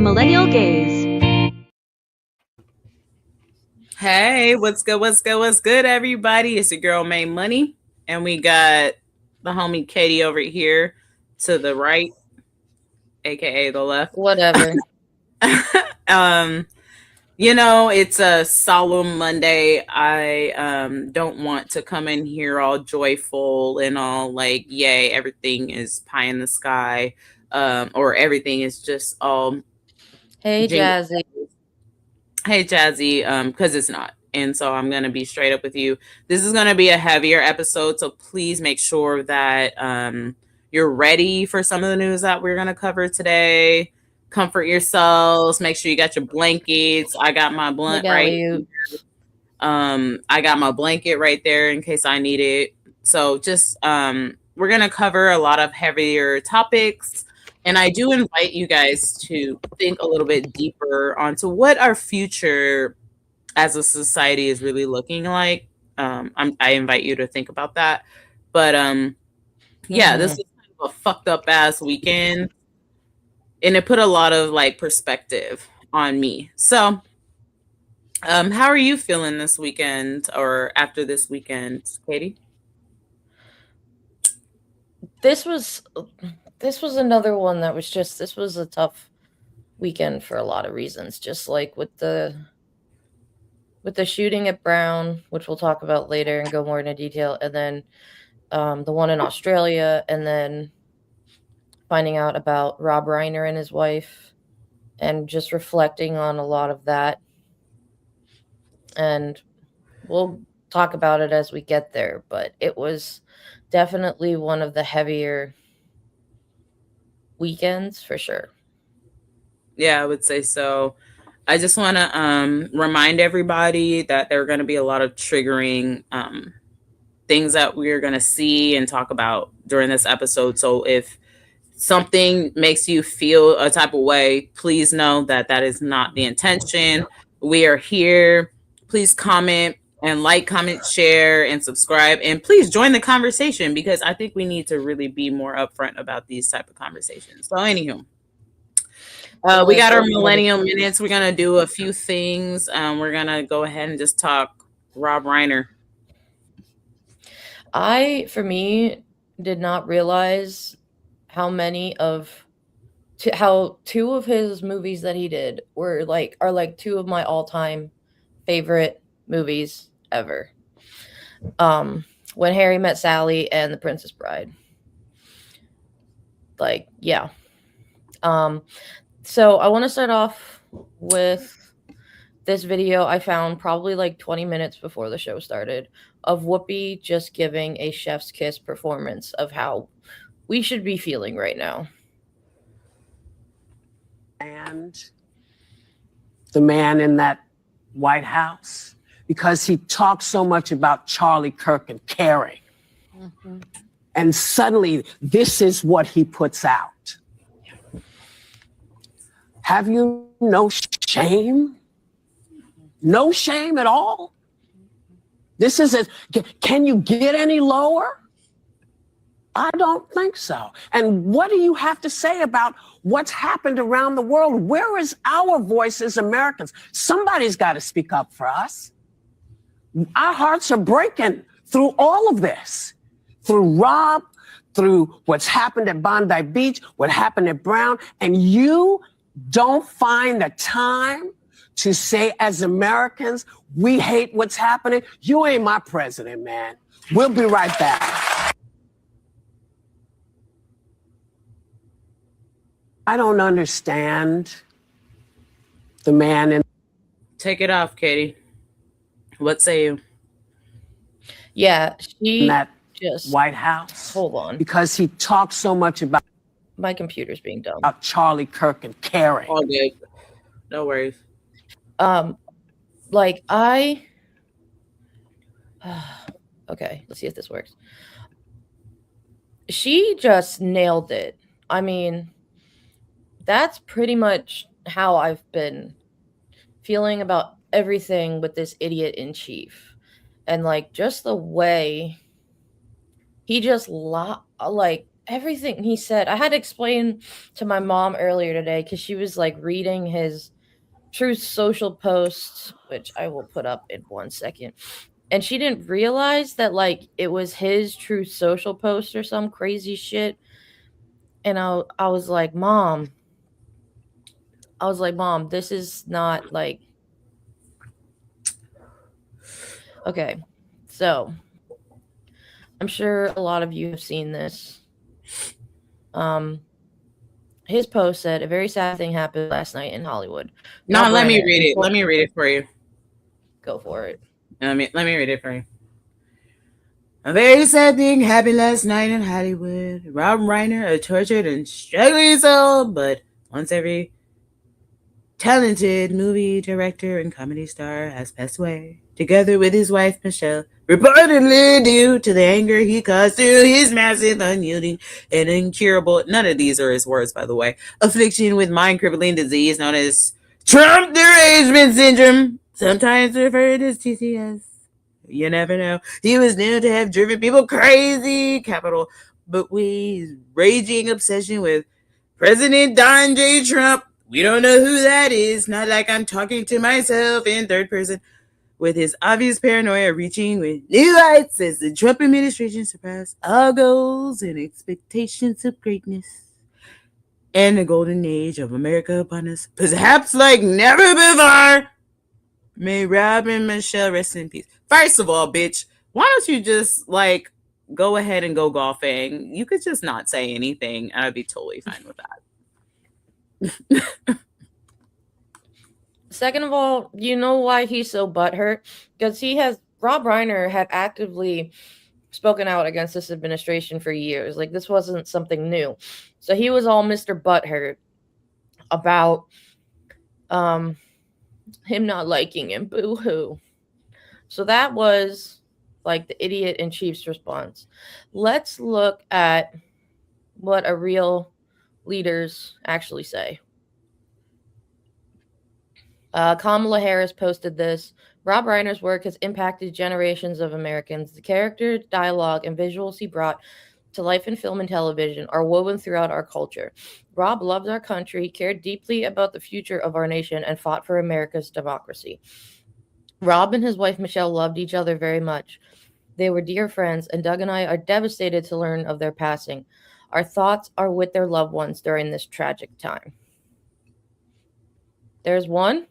Millennial Gaze. Hey, what's good? What's good? What's good, everybody? It's your girl May Money, and we got the homie Katie over here to the right, aka the left. Whatever. um, it's a solemn Monday. I don't want to come in here all joyful and all like, yay, everything is pie in the sky, or everything is just all Hey, jingle. Jazzy. Hey, Jazzy, because it's not. And so I'm going to be straight up with you. This is going to be a heavier episode, so please make sure that you're ready for some of the news that we're going to cover today. Comfort yourselves. Make sure you got your blankets. I got my blunt right. I got my blanket right there in case I need it. So just we're going to cover a lot of heavier topics. And I do invite you guys to think a little bit deeper onto what our future as a society is really looking like. I invite you to think about that. But this is kind of a fucked up ass weekend. And it put a lot of like perspective on me. So how are you feeling this weekend or after this weekend, Katie? This was another one that was just, this was a tough weekend for a lot of reasons. Just like with the shooting at Brown, which we'll talk about later and go more into detail, and then the one in Australia, and then finding out about Rob Reiner and his wife, and just reflecting on a lot of that. And we'll talk about it as we get there, but it was definitely one of the heavier weekends for sure. Yeah, I would say so. I just want to remind everybody that there are going to be a lot of triggering things that we're going to see and talk about during this episode. So if something makes you feel a type of way, please know that that is not the intention. We are here. Please comment and like, comment, share, and subscribe. And please join the conversation because I think we need to really be more upfront about these type of conversations. So anywho. We got our Millennial Minutes. We're going to do a few things. We're going to go ahead and just talk Rob Reiner. I, for me, did not realize how how two of his movies that he did are like two of my all-time favorite movies ever. When Harry Met Sally and The Princess Bride. Like, yeah. So I want to start off with this video I found probably like 20 minutes before the show started of Whoopi just giving a chef's kiss performance of how we should be feeling right now. And the man in that White House, because he talks so much about Charlie Kirk and caring. Mm-hmm. And suddenly, this is what he puts out. Have you no shame? No shame at all? This is can you get any lower? I don't think so. And what do you have to say about what's happened around the world? Where is our voice as Americans? Somebody's got to speak up for us. Our hearts are breaking through all of this, through Rob, through what's happened at Bondi Beach, what happened at Brown, and you don't find the time to say, as Americans, we hate what's happening. You ain't my president, man. We'll be right back. I don't understand the man in. Take it off, Katie. What say you? Yeah, she that just White House. Hold on. Because he talks so much about. My computer's being dumb. About Charlie Kirk and caring. All good. No worries. Okay, let's see if this works. She just nailed it. I mean, that's pretty much how I've been feeling about everything with this idiot in chief. And like just the way he just everything he said. I had to explain to my mom earlier today because she was like reading his Truth Social post, which I will put up in 1 second. And she didn't realize that like it was his Truth Social post or some crazy shit. And I was like, Mom, this is not like okay. So I'm sure a lot of you have seen this. His post said a very sad thing happened last night in Hollywood. No, Rob let me Reiner, read it. Let me read it for you. Go for it. Let me read it for you. A very sad thing happened last night in Hollywood. Rob Reiner, a tortured and struggling soul, but once every talented movie director and comedy star, has passed away, together with his wife Michelle, reportedly due to the anger he caused through his massive, unyielding, and incurable, none of these are his words, by the way, affliction with mind-crippling disease known as Trump derangement syndrome, sometimes referred as TCS. You never know. He was known to have driven people crazy, capital, but with his raging obsession with President Don J. Trump. We don't know who that is. Not like I'm talking to myself in third person. With his obvious paranoia reaching with new heights as the Trump administration surpassed all goals and expectations of greatness. And the golden age of America upon us, perhaps like never before. May Rob and Michelle rest in peace. First of all, bitch, why don't you just like go ahead and go golfing? You could just not say anything, and I'd be totally fine with that. Second of all, you know why he's so butthurt? Because Rob Reiner had actively spoken out against this administration for years. Like, this wasn't something new. So he was all Mr. Butthurt about him not liking him. Boo hoo. So that was like the idiot in chief's response. Let's look at what a real leaders actually say. Kamala Harris posted this. Rob Reiner's work has impacted generations of Americans. The character, dialogue, and visuals he brought to life in film and television are woven throughout our culture. Rob loved our country, cared deeply about the future of our nation, and fought for America's democracy. Rob and his wife Michelle loved each other very much. They were dear friends, and Doug and I are devastated to learn of their passing. Our thoughts are with their loved ones during this tragic time. There's one.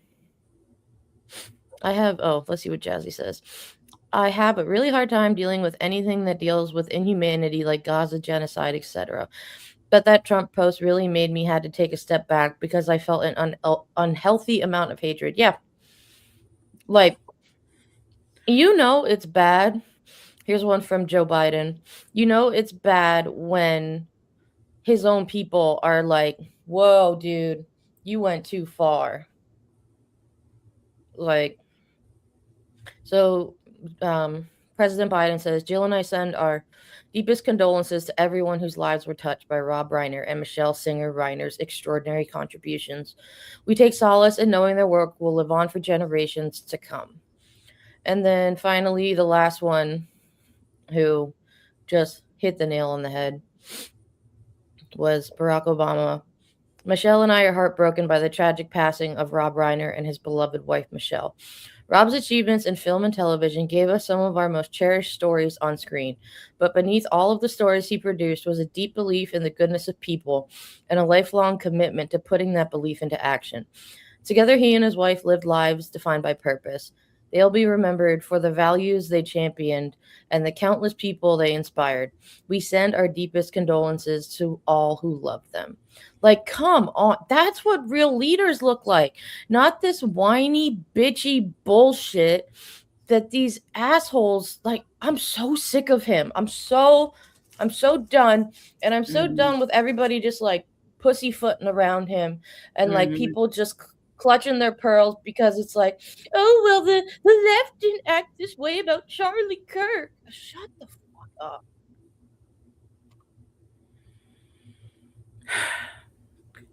Let's see what Jazzy says. I have a really hard time dealing with anything that deals with inhumanity like Gaza, genocide, etc. But that Trump post really made me had to take a step back because I felt an unhealthy amount of hatred. Yeah. Like, it's bad. Here's one from Joe Biden. It's bad when his own people are like, whoa, dude, you went too far. Like, so President Biden says, Jill and I send our deepest condolences to everyone whose lives were touched by Rob Reiner and Michelle Singer Reiner's extraordinary contributions. We take solace in knowing their work will live on for generations to come. And then finally, the last one who just hit the nail on the head was Barack Obama. Michelle and I are heartbroken by the tragic passing of Rob Reiner and his beloved wife, Michelle. Rob's achievements in film and television gave us some of our most cherished stories on screen, but beneath all of the stories he produced was a deep belief in the goodness of people and a lifelong commitment to putting that belief into action. Together, he and his wife lived lives defined by purpose. They'll be remembered for the values they championed and the countless people they inspired. We send our deepest condolences to all who loved them. Like, come on. That's what real leaders look like. Not this whiny, bitchy bullshit that these assholes, like, I'm so sick of him. I'm so done. And I'm so done with everybody just like pussyfooting around him and like people just clutching their pearls because it's like, oh, well, the left didn't act this way about Charlie Kirk. Shut the fuck up.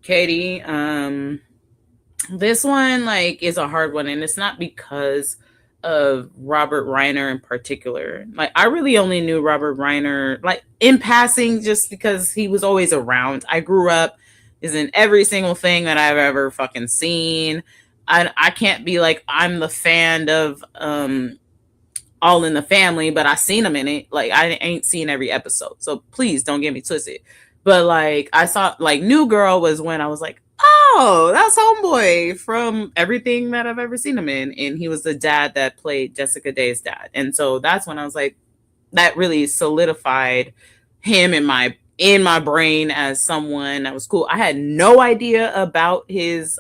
Katie, this one like is a hard one, and it's not because of Robert Reiner in particular. Like, I really only knew Robert Reiner like in passing, just because he was always around. I grew up is in every single thing that I've ever fucking seen. I can't be like I'm the fan of All in the Family, but I seen him in it. Like, I ain't seen every episode, so please don't get me twisted. But like, I saw like New Girl was when I was like, oh, that's Homeboy from everything that I've ever seen him in, and he was the dad that played Jessica Day's dad, and so that's when I was like, that really solidified him in my brain as someone that was cool. I had no idea about his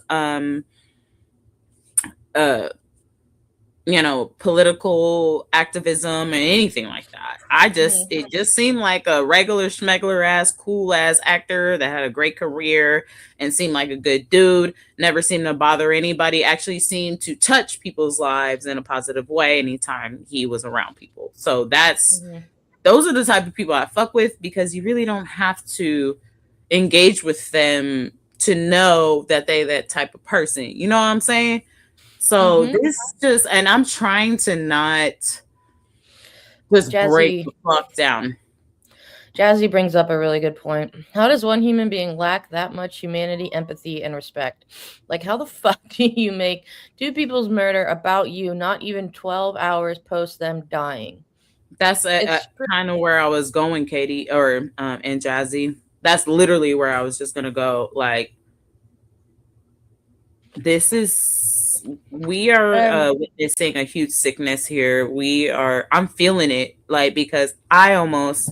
uh political activism and anything like that. It just seemed like a regular schmegler ass, cool ass actor that had a great career and seemed like a good dude. Never seemed to bother anybody. Actually seemed to touch people's lives in a positive way anytime he was around people. So those are the type of people I fuck with, because you really don't have to engage with them to know that they that type of person. You know what I'm saying? So this just, and I'm trying to not just break the fuck down. Jazzy brings up a really good point. How does one human being lack that much humanity, empathy, and respect? Like, how the fuck do you make two people's murder about you not even 12 hours post them dying? That's kind of where I was going, Katie, or and Jazzy. That's literally where I was just gonna go. Like, we are witnessing a huge sickness here. I'm feeling it, like, because I almost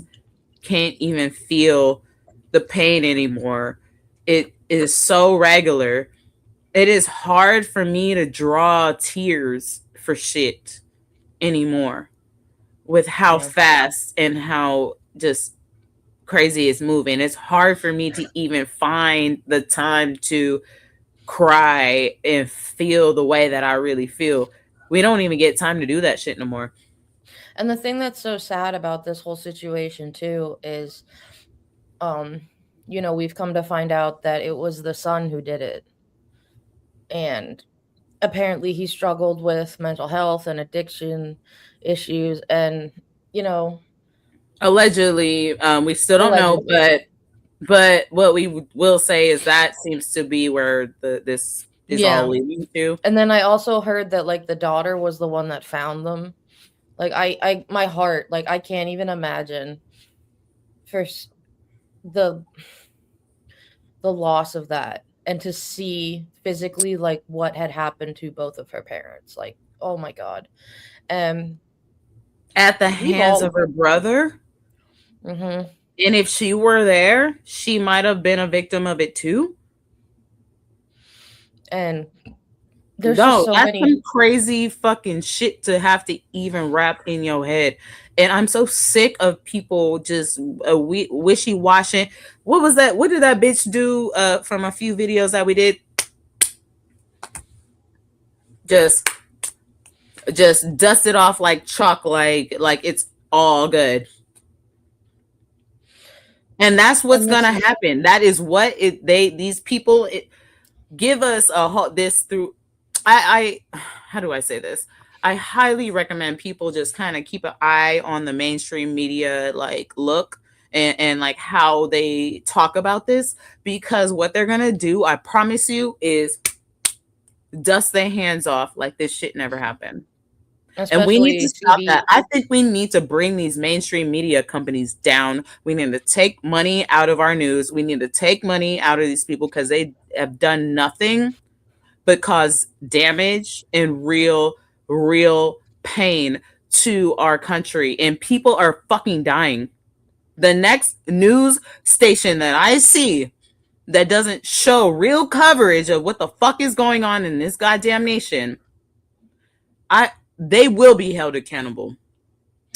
can't even feel the pain anymore. It is so regular. It is hard for me to draw tears for shit anymore, with how fast and how just crazy it's moving. It's hard for me to even find the time to cry and feel the way that I really feel. We don't even get time to do that shit no more. And the thing that's so sad about this whole situation too is, we've come to find out that it was the son who did it. And apparently he struggled with mental health and addiction issues, and allegedly, we still don't know, but what we will say is that seems to be where this is all leading to. And then I also heard that like the daughter was the one that found them. Like, I my heart, like, I can't even imagine first the loss of that, and to see physically like what had happened to both of her parents. Like, oh my god. At the hands of her brother. And if she were there, she might have been a victim of it too. And there's just so that's some crazy fucking shit to have to even wrap in your head. And I'm so sick of people just wishy-washy. What was that? What did that bitch do from a few videos that we did? Just dust it off like chalk, like it's all good. And that's what's gonna happen. That is what these people give us this through. I how do I say this? I highly recommend people just kind of keep an eye on the mainstream media, like look and like how they talk about this, because what they're gonna do, I promise you, is dust their hands off like this shit never happened. And we need to stop that. I think we need to bring these mainstream media companies down. We need to take money out of our news. We need to take money out of these people, because they have done nothing but cause damage and real pain to our country. And people are fucking dying. The next news station that I see that doesn't show real coverage of what the fuck is going on in this goddamn nation, they will be held accountable.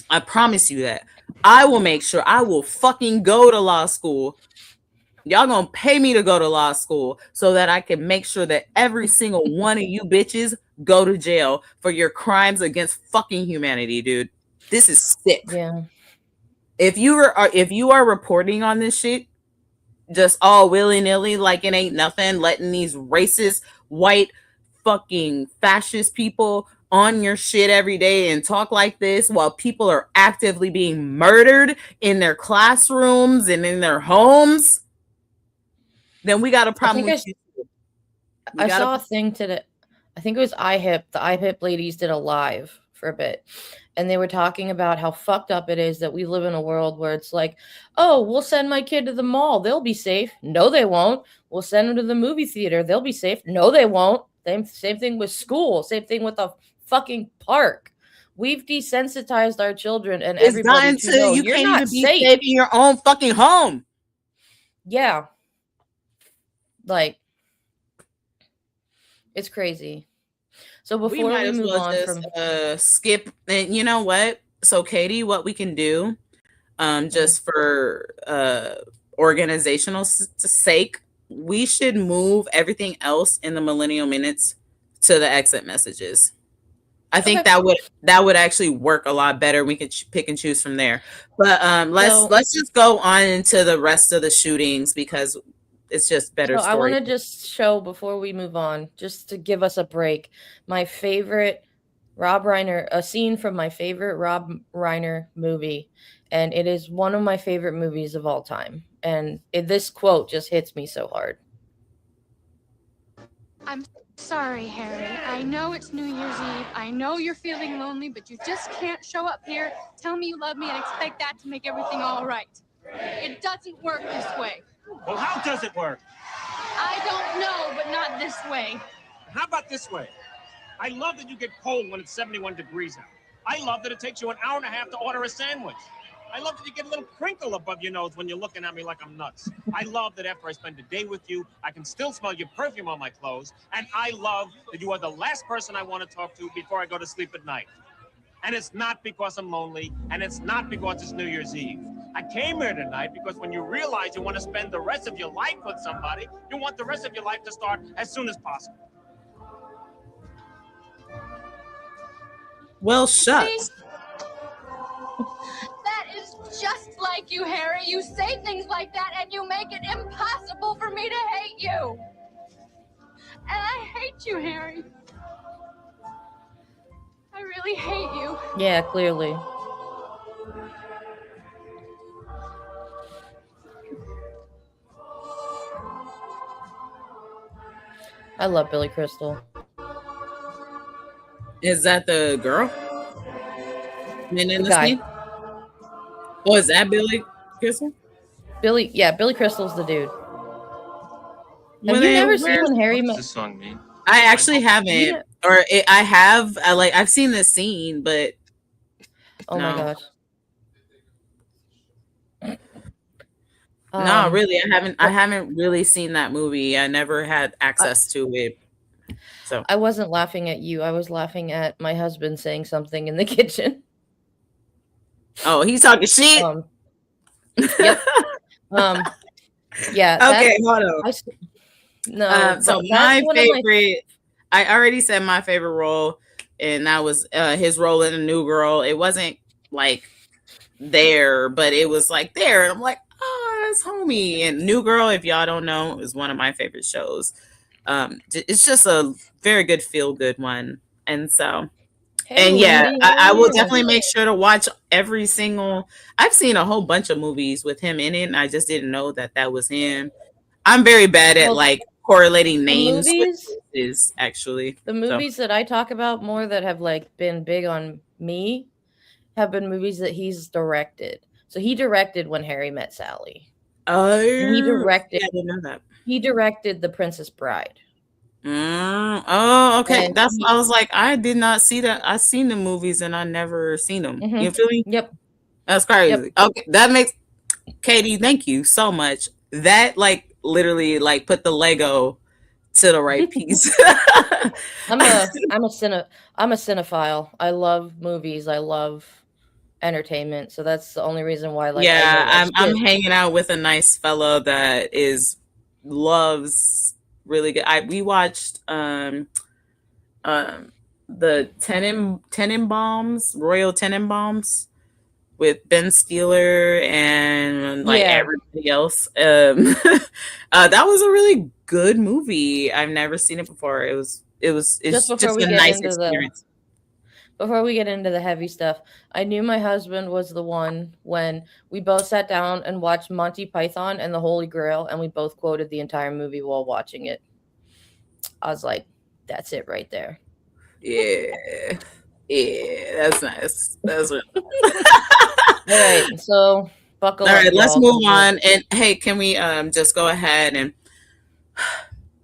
I promise you that. I will make sure. I will fucking go to law school. Y'all gonna pay me to go to law school so that I can make sure that every single one of you bitches go to jail for your crimes against fucking humanity, dude. This is sick. Yeah. If you are reporting on this shit just all willy-nilly like it ain't nothing, letting these racist white fucking fascist people on your shit every day and talk like this while people are actively being murdered in their classrooms and in their homes, then we got a problem with you. I saw a thing today. I think it was iHip. The iHip ladies did a live for a bit. And they were talking about how fucked up it is that we live in a world where it's like, oh, we'll send my kid to the mall. They'll be safe. No, they won't. We'll send them to the movie theater. They'll be safe. No, they won't. Same thing with school. Same thing with the fucking park. We've desensitized our children and it's everybody to know you you're can't not even be safe in your own fucking home. Yeah. Like, it's crazy. So before we move on from skip, and you know what? So Katie, what we can do, just for organizational sake, we should move everything else in the Millennial Minutes to the exit messages. I think that would actually work a lot better. We could pick and choose from there. But let's just go on into the rest of the shootings because it's just better. So I want to just show before we move on, just to give us a break, my favorite Rob Reiner, a scene from my favorite Rob Reiner movie, and it is one of my favorite movies of all time. And this quote just hits me so hard. I'm sorry, Harry. I know it's New Year's Eve. I know you're feeling lonely, but you just can't show up here, tell me you love me, and expect that to make everything all right. It doesn't work this way. Well, how does it work? I don't know, but not this way. How about this way? I love that you get cold when it's 71 degrees out. I love that it takes you an hour and a half to order a sandwich. I love that you get a little crinkle above your nose when you're looking at me like I'm nuts. I love that after I spend a day with you, I can still smell your perfume on my clothes. And I love that you are the last person I want to talk to before I go to sleep at night. And it's not because I'm lonely, and it's not because it's New Year's Eve. I came here tonight because when you realize you want to spend the rest of your life with somebody, you want the rest of your life to start as soon as possible. Well, shucks. That is just like you, Harry. You say things like that, and you make it impossible for me to hate you. And I hate you, Harry. I really hate you. Yeah, clearly. I love Billy Crystal. Is that the girl? The guy. Oh, is that Billy Crystal? Billy Crystal's the dude. Have you never seen when Harry met? What does this song mean? I actually haven't, I have. I've seen this scene, but oh my gosh. No, really, I haven't really seen that movie. I never had access to it. So I wasn't laughing at you. I was laughing at my husband saying something in the kitchen. Oh, he's talking shit. Yep. Yeah. Okay, hold on. So my favorite. I already said my favorite role, and that was his role in The New Girl. It wasn't like there, but it was like there, and I'm like, oh, that's homie. And New Girl, if y'all don't know, is one of my favorite shows. It's just a very good feel good one, and so. Hey, and yeah, I will definitely make sure to watch every single. I've seen a whole bunch of movies with him in it, and I just didn't know that was him. I'm very bad at like correlating names. Is actually the movies that I talk about more that have like been big on me have been movies that he's directed. So he directed When Harry Met Sally. Oh, he directed. Yeah, I didn't know that. He directed The Princess Bride. Oh, okay. I was like, I did not see that. I've seen the movies and I never seen them. Mm-hmm. You feel me? Yep. That's crazy. Yep. Okay, that makes Katie. Thank you so much. That like literally like put the Lego to the right piece. I'm a cinephile. I love movies. I love entertainment. So that's the only reason why. Like, yeah, I'm hanging out with a nice fellow that loves. Really good. We watched the Tenenbaums, Royal Tenenbaums with Ben Stiller and like everybody else. That was a really good movie. I've never seen it before. It's just a nice experience. Before we get into the heavy stuff, I knew my husband was the one when we both sat down and watched Monty Python and the Holy Grail, and we both quoted the entire movie while watching it. I was like, that's it right there. Yeah. Yeah, that's nice. That's really All right, so buckle all up, right. Let's y'all. move on. And hey, can we just go ahead and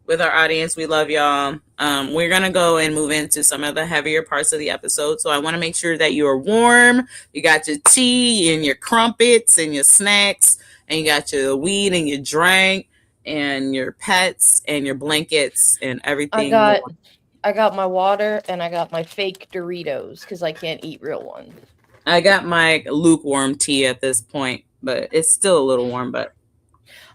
with our audience, we love y'all. We're gonna go and move into some of the heavier parts of the episode. So I want to make sure that you are warm. You got your tea and your crumpets and your snacks, and you got your weed and your drink and your pets and your blankets and everything. I got my water and I got my fake Doritos because I can't eat real ones. I got my lukewarm tea at this point, but it's still a little warm. But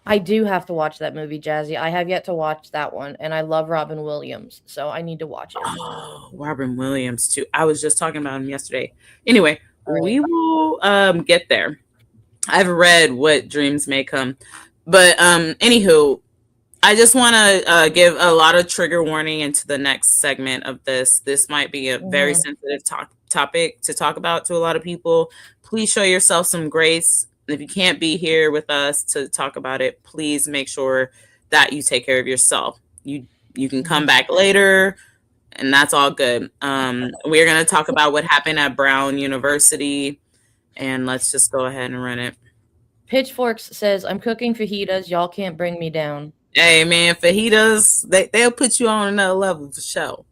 I do have to watch that movie, Jazzy. I have yet to watch that one, and I love Robin Williams, so I need to watch it. oh, Robin Williams too. I was just talking about him yesterday. Anyway, we will get there. I've read What Dreams May Come, but anywho, I just want to give a lot of trigger warning into the next segment of this. This might be a very sensitive topic to talk about to a lot of people. Please show yourself some grace. If you can't be here with us to talk about it, please make sure that you take care of yourself. You can come back later, and that's all good. We're going to talk about what happened at Brown University, and let's just go ahead and run it. Pitchforks says, I'm cooking fajitas. Y'all can't bring me down. Hey, man, fajitas, they'll put you on another level for sure.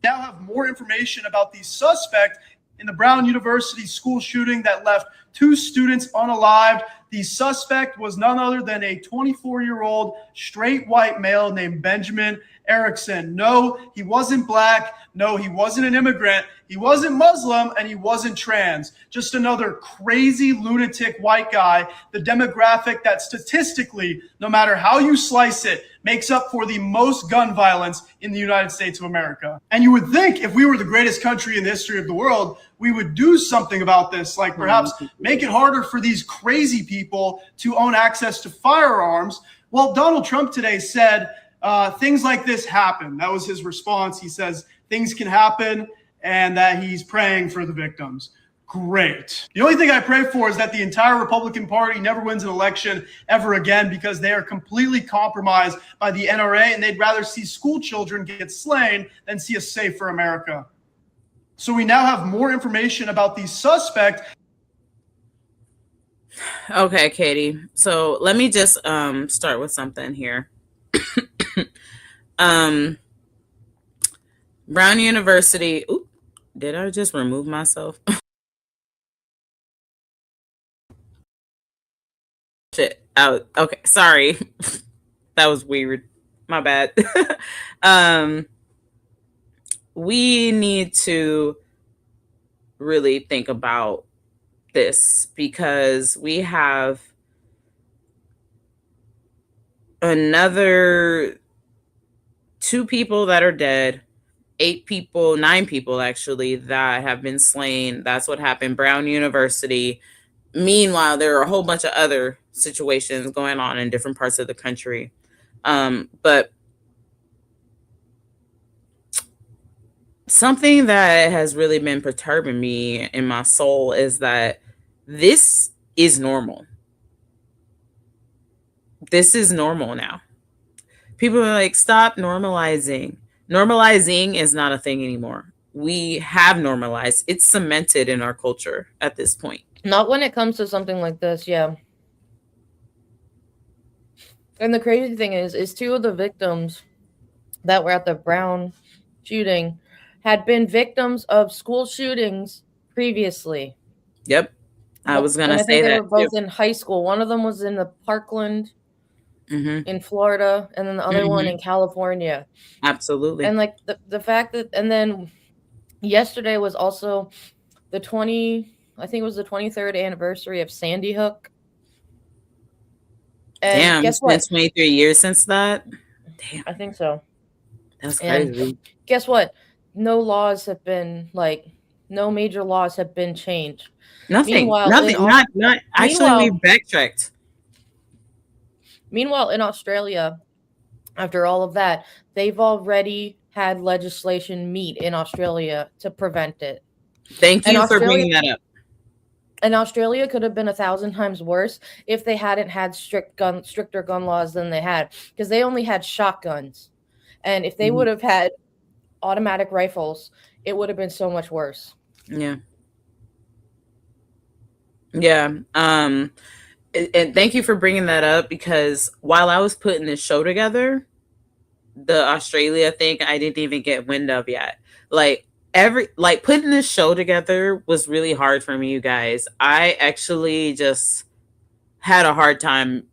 Now have more information about the suspect in the Brown University school shooting that left 2 students unalived. The suspect was none other than a 24-year-old straight white male named Benjamin Erickson. No, he wasn't black. No, he wasn't an immigrant. He wasn't Muslim, and he wasn't trans. Just another crazy lunatic white guy, the demographic that statistically, no matter how you slice it, makes up for the most gun violence in the United States of America. And you would think if we were the greatest country in the history of the world, we would do something about this, like perhaps make it harder for these crazy people to own access to firearms. Well, Donald Trump today said things like this happen. That was his response. He says things can happen and that he's praying for the victims. Great. The only thing I pray for is that the entire Republican Party never wins an election ever again, because they are completely compromised by the NRA, and they'd rather see school children get slain than see a safer America. So we now have more information about the suspect. Okay, Katie. So let me just start with something here. Brown University. Ooh, did I just remove myself? Shit. Out. Okay, sorry. That was weird. My bad. We need to really think about this because we have another 2 people that are dead, 8 people, 9 people actually that have been slain. That's what happened. Brown University. Meanwhile, there are a whole bunch of other situations going on in different parts of the country. But something that has really been perturbing me in my soul is that this is normal. This is normal now. People are like, stop normalizing. Normalizing is not a thing anymore. We have normalized. It's cemented in our culture at this point. Not when it comes to something like this, yeah. And the crazy thing is 2 of the victims that were at the Brown shooting had been victims of school shootings previously. Yep. I was going to say that. I think they were both in high school. One of them was in the Parkland in Florida, and then the other one in California. Absolutely. And like the fact that, and then yesterday was also I think it was the 23rd anniversary of Sandy Hook. And damn, guess it's been what? 23 years since that. Damn, I think so. That's crazy. And guess what? No major laws have been changed. Nothing. Not actually. We backtracked. Meanwhile, in Australia, after all of that, they've already had legislation meet in Australia to prevent it. Thank And you for Australia bringing that up. and Australia could have been 1,000 times worse if they hadn't had stricter gun laws than they had, because they only had shotguns. And if they would have had automatic rifles, it would have been so much worse. Yeah. Yeah. And thank you for bringing that up, because while I was putting this show together, the Australia thing I didn't even get wind of yet. Like putting this show together was really hard for me, you guys. I actually just had a hard time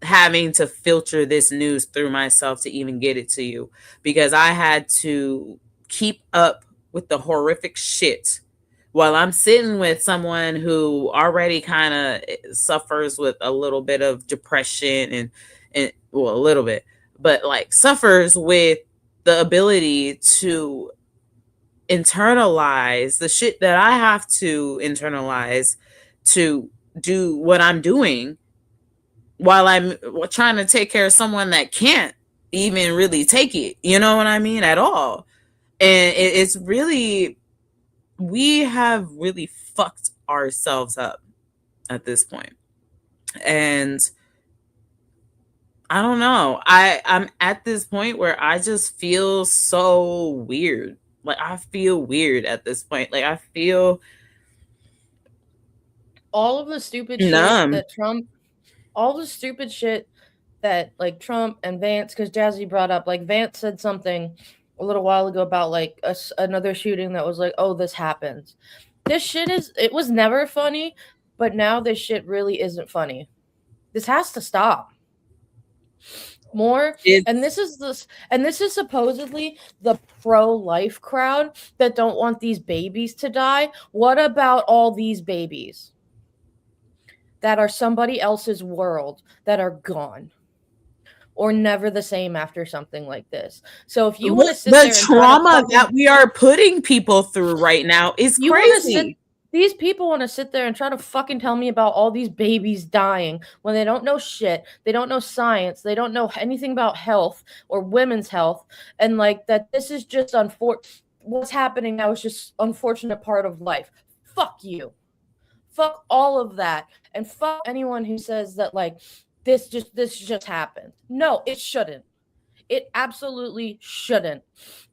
having to filter this news through myself to even get it to you, because I had to keep up with the horrific shit while I'm sitting with someone who already kind of suffers with a little bit of depression and well, a little bit, but like suffers with the ability to internalize the shit that I have to internalize to do what I'm doing, while I'm trying to take care of someone that can't even really take it, you know what I mean, at all. And it's really, we have really fucked ourselves up at this point. And I don't know. I'm at this point where I just feel so weird. Like I feel weird at this point. Like I feel All of the stupid numb. shit that Trump, all the stupid shit that like Trump and Vance, because Jazzy brought up, like Vance said something a little while ago about like another shooting that was like, oh, this happens. This shit it was never funny, but now this shit really isn't funny. This has to stop. More, and this is supposedly the pro-life crowd that don't want these babies to die. What about all these babies that are somebody else's world that are gone or never the same after something like this? So if you want to sit there and trauma that we are putting people through right now is crazy. These people want to sit there and try to fucking tell me about all these babies dying when they don't know shit. They don't know science. They don't know anything about health or women's health. And like that, this is just what's happening now is just unfortunate part of life. Fuck you. Fuck all of that. And fuck anyone who says that like this just happened. No, it shouldn't. It absolutely shouldn't.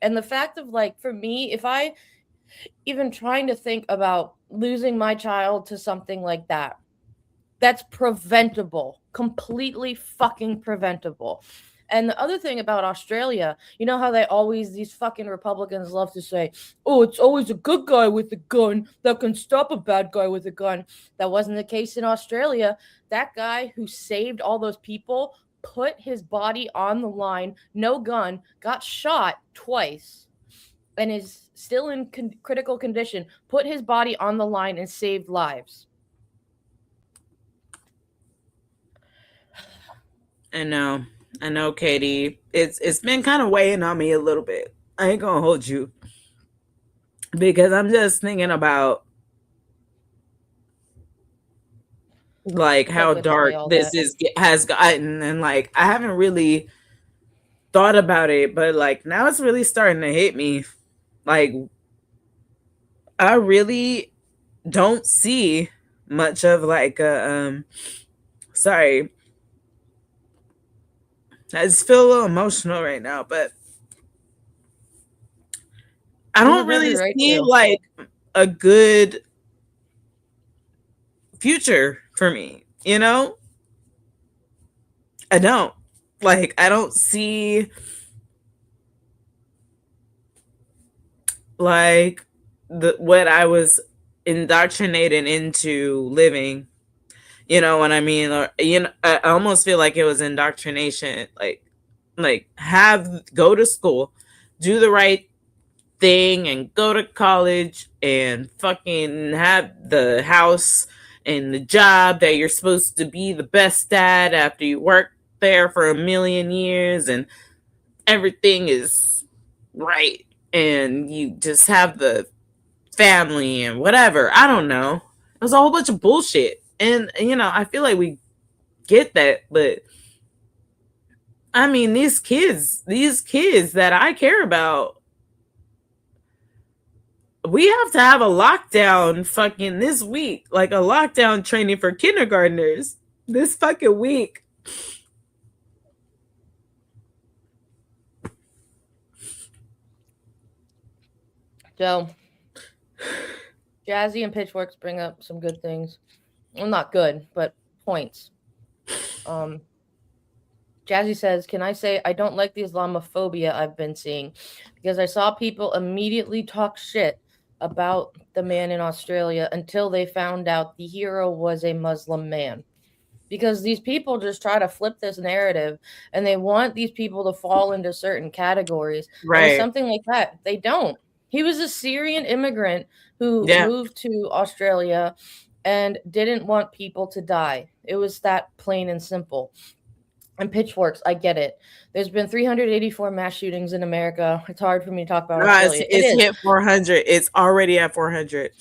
And the fact of like, for me, if I even trying to think about losing my child to something like that, that's preventable, completely fucking preventable. And the other thing about Australia, you know how these fucking Republicans love to say, oh, it's always a good guy with a gun that can stop a bad guy with a gun. That wasn't the case in Australia. That guy who saved all those people put his body on the line, no gun, got shot twice, and is still in critical condition, put his body on the line and saved lives. I know, Katie. It's been kind of weighing on me a little bit. I ain't gonna hold you, because I'm just thinking about like how dark this has gotten, and like I haven't really thought about it, but like now it's really starting to hit me. Like I really don't see much of like a sorry, I just feel a little emotional right now, but I don't really see like a good future for me, you know? I don't. Like, I don't see like what I was indoctrinated into living. You know what I mean? Or I almost feel like it was indoctrination. Like go to school, do the right thing, and go to college, and fucking have the house and the job that you're supposed to be the best at after you work there for a million years, and everything is right, and you just have the family and whatever. I don't know. It was a whole bunch of bullshit. And I feel like we get that, but I mean, these kids that I care about, we have to have a lockdown fucking this week, like a lockdown training for kindergartners this fucking week. So, Jazzy and Pitchforks bring up some good things. Well, not good, but points. Jazzy says, can I say I don't like the Islamophobia I've been seeing because I saw people immediately talk shit about the man in Australia until they found out the hero was a Muslim man. Because these people just try to flip this narrative and they want these people to fall into certain categories. Right. And with something like that, they don't. He was a Syrian immigrant who moved to Australia and didn't want people to die. It was that plain and simple. And Pitchforks, I get it. There's been 384 mass shootings in America. It's hard for me to talk about Australia. It's hit 400. It's already at 400.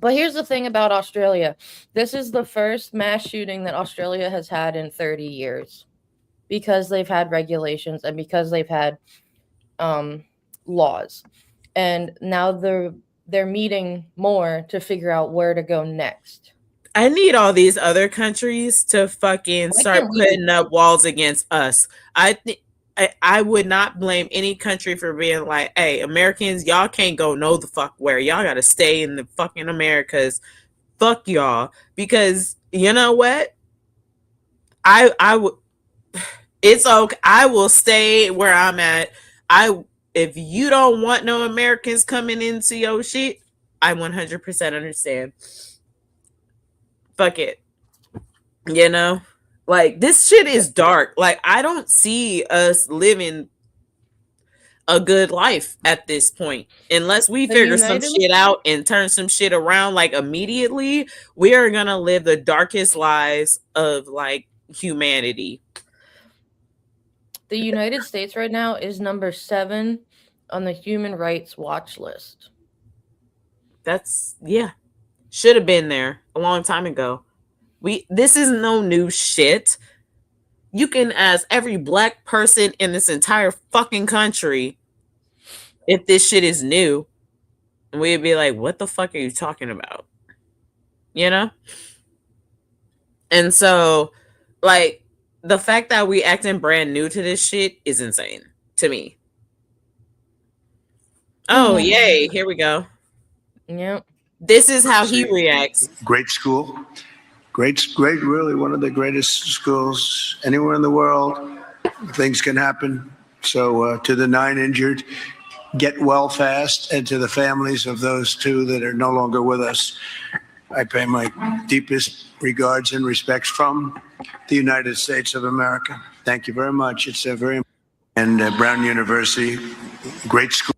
But here's the thing about Australia. This is the first mass shooting that Australia has had in 30 years because they've had regulations and because they've had laws. And now they're meeting more to figure out where to go next. I need all these other countries to fucking start putting up walls against us. I would not blame any country for being like, hey, Americans, y'all can't go no the fuck where. Y'all got to stay in the fucking Americas. Fuck y'all. Because you know what? I would. It's okay. I will stay where I'm at. If you don't want no Americans coming into your shit, I 100% understand. Fuck it. You know? Like, this shit is dark. Like, I don't see us living a good life at this point. Unless we figure some shit out and turn some shit around, like, immediately, we are gonna live the darkest lives of, like, humanity. The United States right now is number 7 on the Human Rights Watch list. That's, yeah. Should have been there a long time ago. This is no new shit. You can ask every black person in this entire fucking country if this shit is new. And we'd be like, what the fuck are you talking about? You know? And so, like, the fact that we acting brand new to this shit is insane to me. Oh, yay. Here we go. Yep. This is how he reacts. Great school. Great, really one of the greatest schools anywhere in the world. Things can happen. So to the 9 injured, get well fast. And to the families of those 2 that are no longer with us, I pay my deepest regards and respects from the United States of America. Thank you very much. It's a very, and Brown University, great school.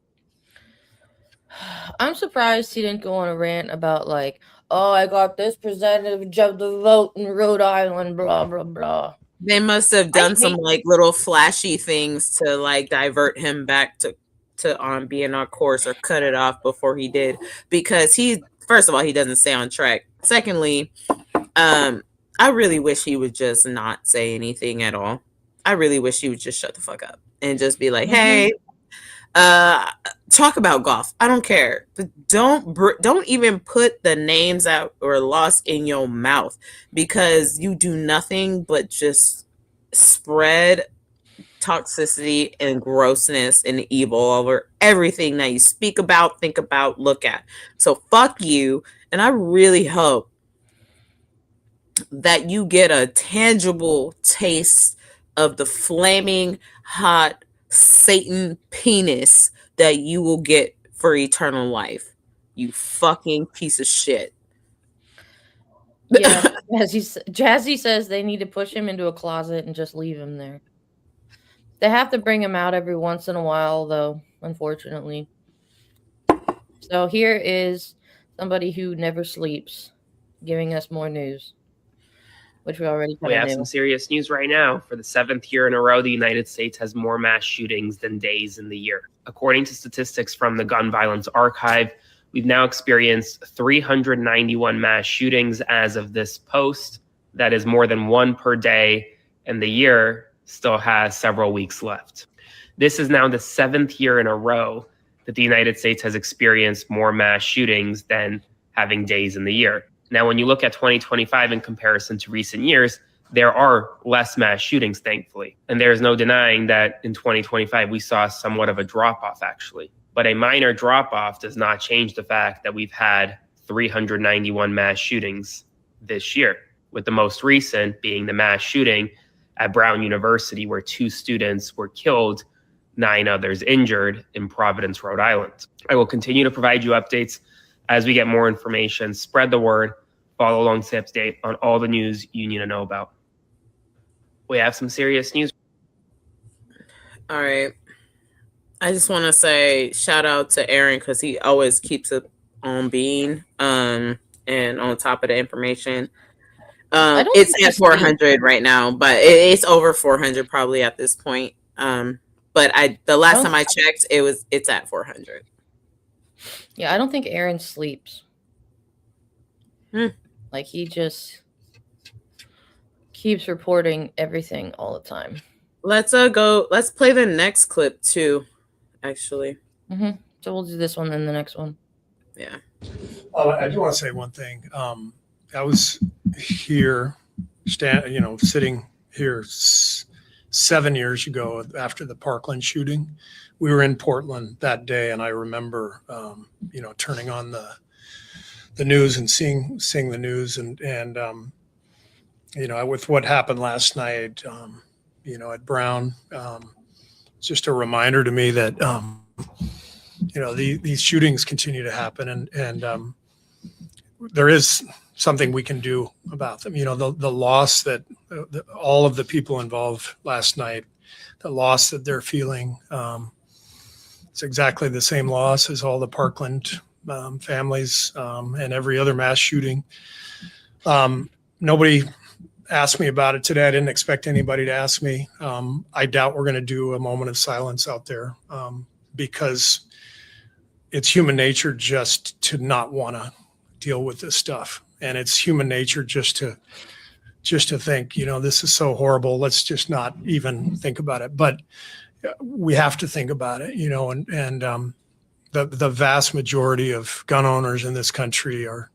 I'm surprised he didn't go on a rant about like, oh, I got this percentage of the vote in Rhode Island, blah, blah, blah. They must have done some like little flashy things to like divert him back to being on course or cut it off before he did. Because first of all, he doesn't stay on track. Secondly, I really wish he would just not say anything at all. I really wish he would just shut the fuck up and just be like, hey, talk about golf. I don't care. But don't even put the names out or lost in your mouth, because you do nothing but just spread toxicity and grossness and evil over everything that you speak about, think about, look at. So fuck you. And I really hope that you get a tangible taste of the flaming hot Satan penis that you will get for eternal life. You fucking piece of shit. Yeah, Jazzy says they need to push him into a closet and just leave him there. They have to bring him out every once in a while, though, unfortunately. So here is somebody who never sleeps giving us more news, which we already We have some serious news right now. For the 7th year in a row, the United States has more mass shootings than days in the year. According to statistics from the Gun Violence Archive, we've now experienced 391 mass shootings as of this post. That is more than 1 per day. And the year still has several weeks left. This is now the 7th year in a row that the United States has experienced more mass shootings than having days in the year. Now, when you look at 2025 in comparison to recent years, there are less mass shootings, thankfully. And there's no denying that in 2025, we saw somewhat of a drop-off, actually. But a minor drop-off does not change the fact that we've had 391 mass shootings this year, with the most recent being the mass shooting at Brown University, where 2 students were killed, 9 others injured in Providence, Rhode Island. I will continue to provide you updates as we get more information. Spread the word. Follow along to update on all the news you need to know about. We have some serious news. All right. I just want to say shout out to Aaron because he always keeps it on being and on top of the information. It's at 400 right now, but it's over 400 probably at this point. But the last time I checked, it's at 400. Yeah, I don't think Aaron sleeps. Like, he just keeps reporting everything all the time. Let's play the next clip too, actually. So we'll do this one and the next one. Yeah. I do want to say one thing. I was here, sitting here 7 years ago after the Parkland shooting. We were in Portland that day, and I remember, turning on the news and seeing the news, and with what happened last night, at Brown, it's just a reminder to me that these shootings continue to happen, and there is something we can do about them. The loss that all of the people involved last night, the loss that they're feeling, it's exactly the same loss as all the Parkland families and every other mass shooting. Nobody asked me about it today. I didn't expect anybody to ask me. I doubt we're going to do a moment of silence out there because it's human nature just to not want to deal with this stuff. And it's human nature just to think, this is so horrible. Let's just not even think about it. But we have to think about it, and the vast majority of gun owners in this country are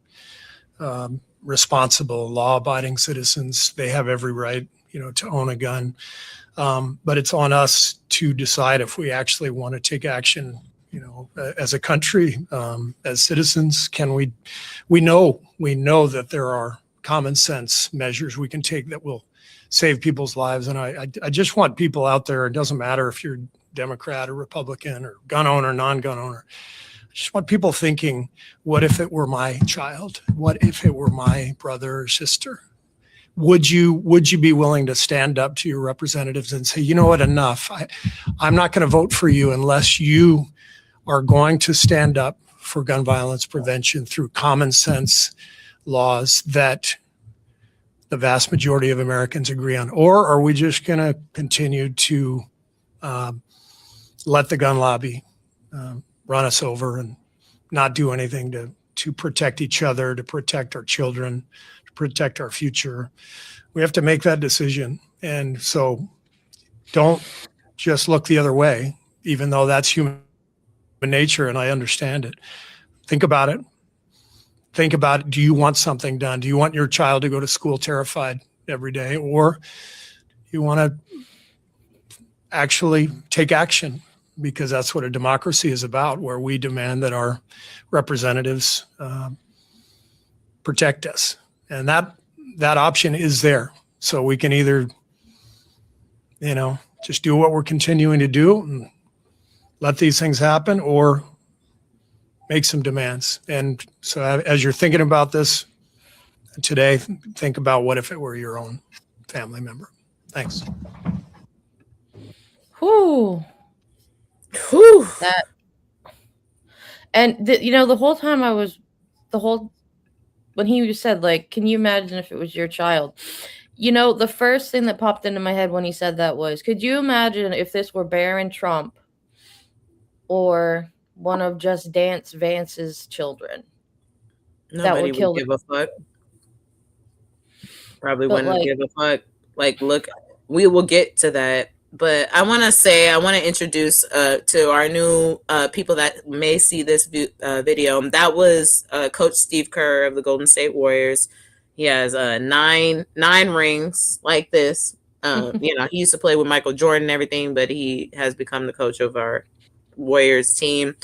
responsible, law-abiding citizens. They have every right, to own a gun. But it's on us to decide if we actually want to take action, as a country, as citizens. We know that there are common sense measures we can take that will save people's lives. And I just want people out there, it doesn't matter if you're Democrat or Republican or gun owner, non-gun owner. I just want people thinking, what if it were my child? What if it were my brother or sister? Would you be willing to stand up to your representatives and say, you know what, enough. I'm not going to vote for you unless you are going to stand up for gun violence prevention through common sense laws that the vast majority of Americans agree on? Or are we just going to continue to let the gun lobby run us over and not do anything to protect each other, to protect our children, to protect our future? We have to make that decision. And so don't just look the other way, even though that's human nature and I understand it. Think about it. Do you want something done? Do you want your child to go to school terrified every day? Or you want to actually take action? Because that's what a democracy is about, where we demand that our representatives protect us. And that option is there. So we can either, just do what we're continuing to do and let these things happen, or make some demands. And so as you're thinking about this today, think about what if it were your own family member. Thanks. Whew. That. And the whole time when he said, like, can you imagine if it was your child? The first thing that popped into my head when he said that was, could you imagine if this were Barron Trump or one of Just Dance Vance's children? Nobody would give a fuck. Probably wouldn't give a fuck. Like, look we will get to that. But I want to introduce to our new people that may see this video. That was Coach Steve Kerr of the Golden State Warriors. He has nine rings like this. He used to play with Michael Jordan and everything, but he has become the coach of our Warriors team.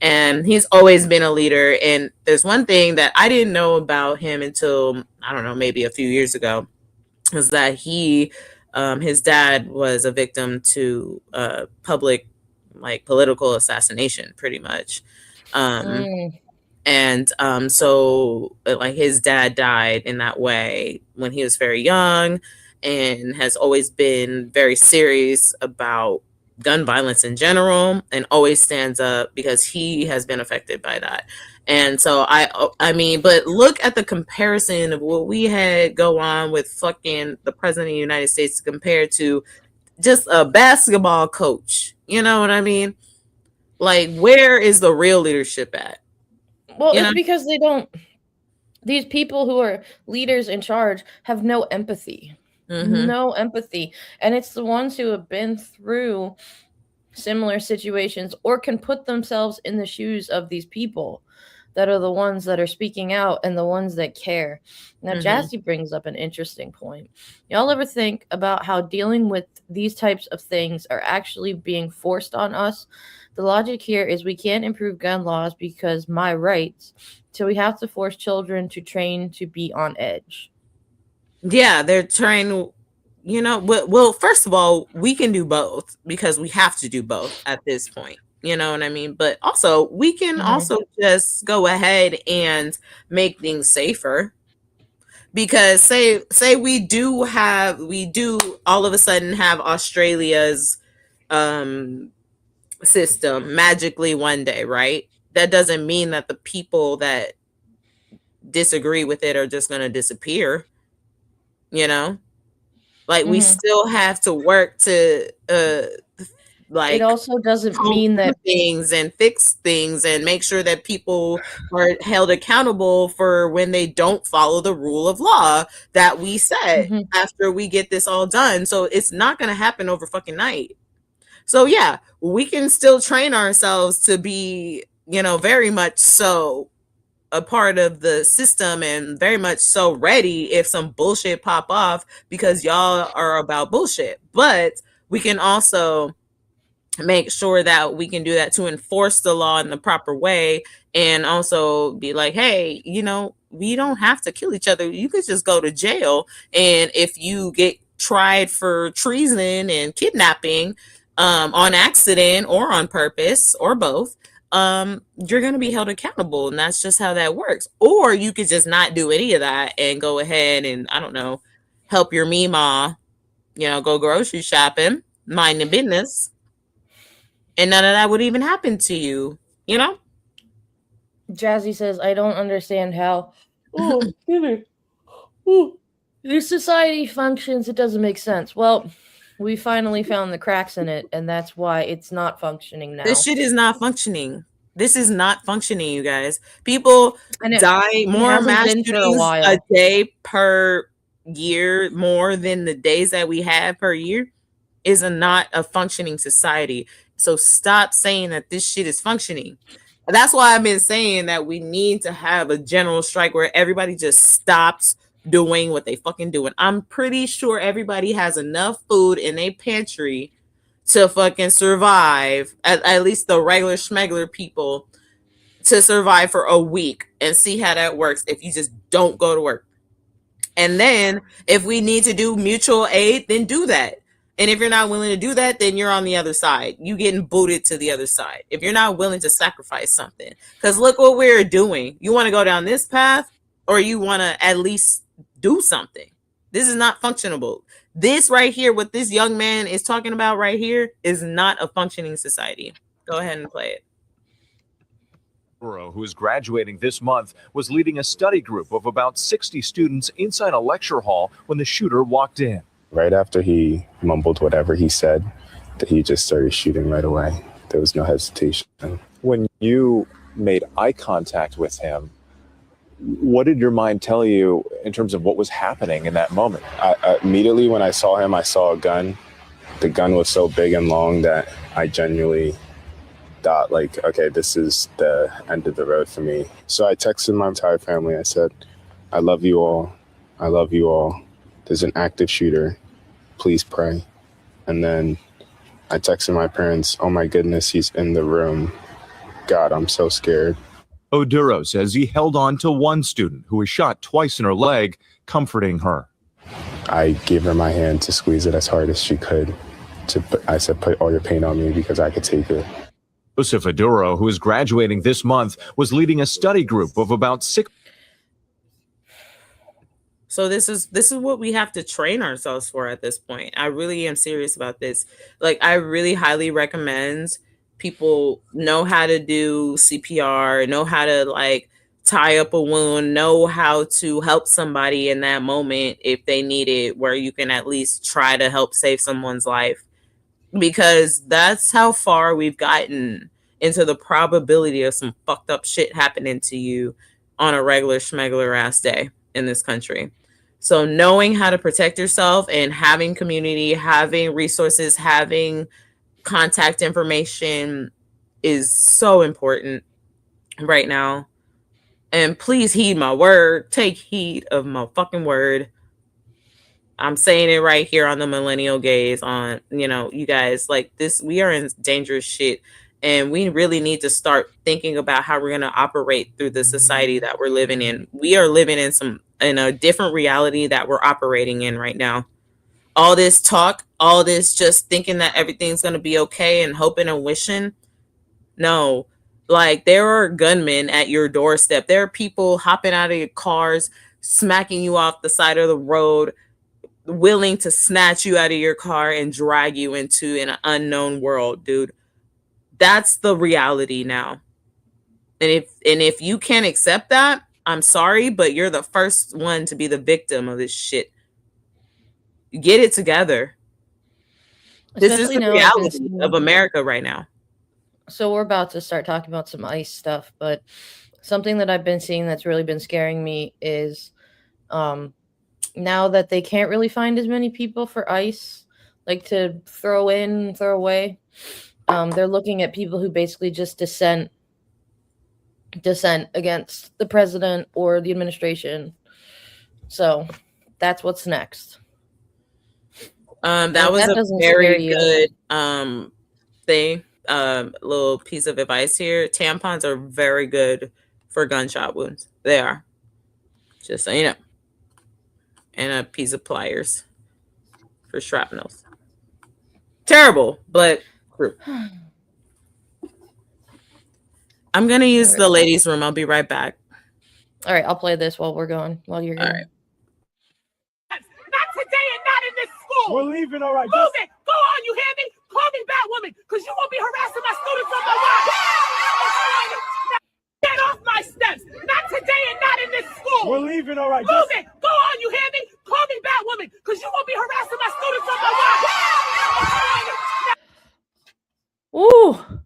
And he's always been a leader. And there's one thing that I didn't know about him until, I don't know, maybe a few years ago, is that his dad was a victim to public, like, political assassination, pretty much. And so, like, his dad died in that way when he was very young, and has always been very serious about gun violence in general, and always stands up because he has been affected by that. And so I mean, but look at the comparison of what we had go on with fucking the president of the United States compared to just a basketball coach. You know what I mean? Like, where is the real leadership at? Well, it's because they don't. These people who are leaders in charge have no empathy. No empathy. And it's the ones who have been through similar situations or can put themselves in the shoes of these people that are the ones that are speaking out and the ones that care. Now, Jazzy brings up an interesting point. Y'all ever think about how dealing with these types of things are actually being forced on us? The logic here is we can't improve gun laws because my rights, so we have to force children to train to be on edge. Yeah, they're trying, well, first of all, we can do both because we have to do both at this point. You know what I mean? But also, we can also just go ahead and make things safer. Because say we do all of a sudden have Australia's system magically one day, right? That doesn't mean that the people that disagree with it are just going to disappear. Like, we still have to work to like, it also doesn't mean that things and fix things and make sure that people are held accountable for when they don't follow the rule of law that we set after we get this all done. So it's not going to happen over fucking night. So yeah, we can still train ourselves to be, very much so a part of the system and very much so ready if some bullshit pop off, because y'all are about bullshit. But we can also make sure that we can do that to enforce the law in the proper way, and also be like, hey, we don't have to kill each other. You could just go to jail, and if you get tried for treason and kidnapping on accident or on purpose or both, you're going to be held accountable, and that's just how that works. Or you could just not do any of that and go ahead and, I don't know, help your Meemaw, go grocery shopping, mind the business, and none of that would even happen to you, Jazzy says, I don't understand how this society functions. It doesn't make sense. Well, we finally found the cracks in it, and that's why it's not functioning now. This shit is not functioning. This is not functioning, you guys. People die more mass shootings a day per year, more than the days that we have per year, is not a functioning society. So stop saying that this shit is functioning. That's why I've been saying that we need to have a general strike where everybody just stops doing what they fucking doing. I'm pretty sure everybody has enough food in their pantry to fucking survive, at least the regular schmegler people, to survive for a week, and see how that works if you just don't go to work. And then if we need to do mutual aid, then do that. And if you're not willing to do that, then you're on the other side. You getting booted to the other side if you're not willing to sacrifice something. Because look what we're doing. You want to go down this path, or you want to at least do something. This is not functionable. This right here, what this young man is talking about right here, is not a functioning society. Go ahead and play it. Who is graduating this month, was leading a study group of about 60 students inside a lecture hall when the shooter walked in. Right after he mumbled whatever he said, that he just started shooting right away. There was no hesitation. When you made eye contact with him, what did your mind tell you in terms of what was happening in that moment? Immediately when I saw him, I saw a gun. The gun was so big and long that I genuinely thought, like, okay, this is the end of the road for me. So I texted my entire family. I said, I love you all. I love you all. There's an active shooter. Please pray. And then I texted my parents, oh my goodness, he's in the room. God, I'm so scared. Oduro says he held on to one student who was shot twice in her leg, comforting her. I gave her my hand to squeeze it as hard as she could. I said, put all your pain on me because I could take it. Joseph Oduro, who is graduating this month, was leading a study group of about 6. So this is what we have to train ourselves for at this point. I really am serious about this. Like, I really highly recommend people know how to do CPR, know how to like tie up a wound, know how to help somebody in that moment if they need it, where you can at least try to help save someone's life. Because that's how far we've gotten into the probability of some fucked up shit happening to you on a regular schmegular ass day in this country. So knowing how to protect yourself and having community, having resources, having contact information is so important right now. And please heed my word. Take heed of my fucking word. I'm saying it right here on the Millennial Gaze on, you guys, like this, we are in dangerous shit. And we really need to start thinking about how we're going to operate through the society that we're living in. We are living in a different reality that we're operating in right now. All this talk, all this just thinking that everything's going to be okay and hoping and wishing. No, like there are gunmen at your doorstep. There are people hopping out of your cars, smacking you off the side of the road, willing to snatch you out of your car and drag you into an unknown world, dude. That's the reality now. And if you can't accept that, I'm sorry, but you're the first one to be the victim of this shit. Get it together. This is the reality of America right now. So we're about to start talking about some ICE stuff, but something that I've been seeing that's really been scaring me is now that they can't really find as many people for ICE, like to throw away, they're looking at people who basically just dissent against the president or the administration. So that's what's next. That was a very good thing. Little piece of advice here. Tampons are very good for gunshot wounds. They are. Just so you know. And a piece of pliers for shrapnels. Terrible, but true. I'm going to use the ladies' room. I'll be right back. All right, I'll play this while you're going. All right. Not today and not in this school. We're leaving, all right. Move it. Go on, you hear me? Call me Batwoman, because you won't be harassing my students on my watch. Get off my steps. Not today and not in this school. We're leaving, all right. Move it. Go on, you hear me? Call me Batwoman, because you won't be harassing my students on my watch. Ooh.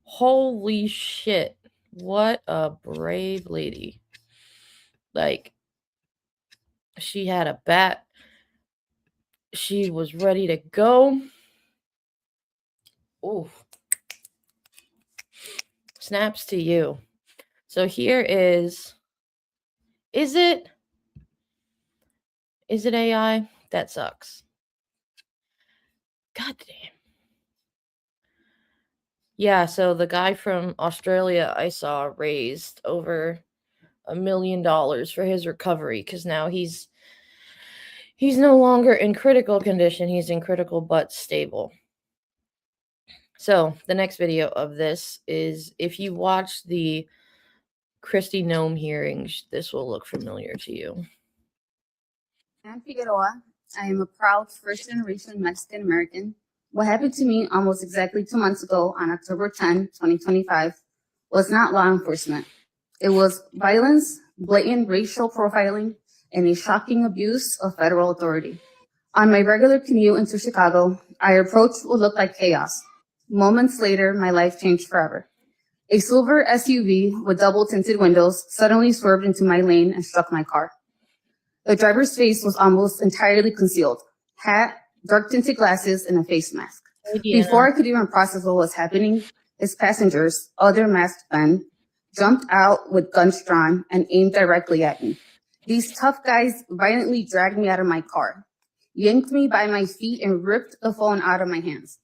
Holy shit. What a brave lady. Like, she had a bat. She was ready to go. Ooh. Snaps to you. So here is it AI? That sucks. God damn. Yeah, so the guy from Australia I saw raised over $1 million for his recovery because now he's no longer in critical condition. He's in critical but stable. So the next video of this is, if you watch the Kristi Noem hearings, this will look familiar to you. I'm Figueroa. I am a proud first-generation Mexican-American. What happened to me almost exactly 2 months ago on October 10, 2025, was not law enforcement. It was violence, blatant racial profiling, and a shocking abuse of federal authority. On my regular commute into Chicago, I approached what looked like chaos. Moments later, my life changed forever. A silver SUV with double tinted windows suddenly swerved into my lane and struck my car. The driver's face was almost entirely concealed. Hat, dark tinted glasses, and a face mask. Before I could even process what was happening, his passengers, other masked men, jumped out with guns drawn and aimed directly at me. These tough guys violently dragged me out of my car, yanked me by my feet, and ripped the phone out of my hands.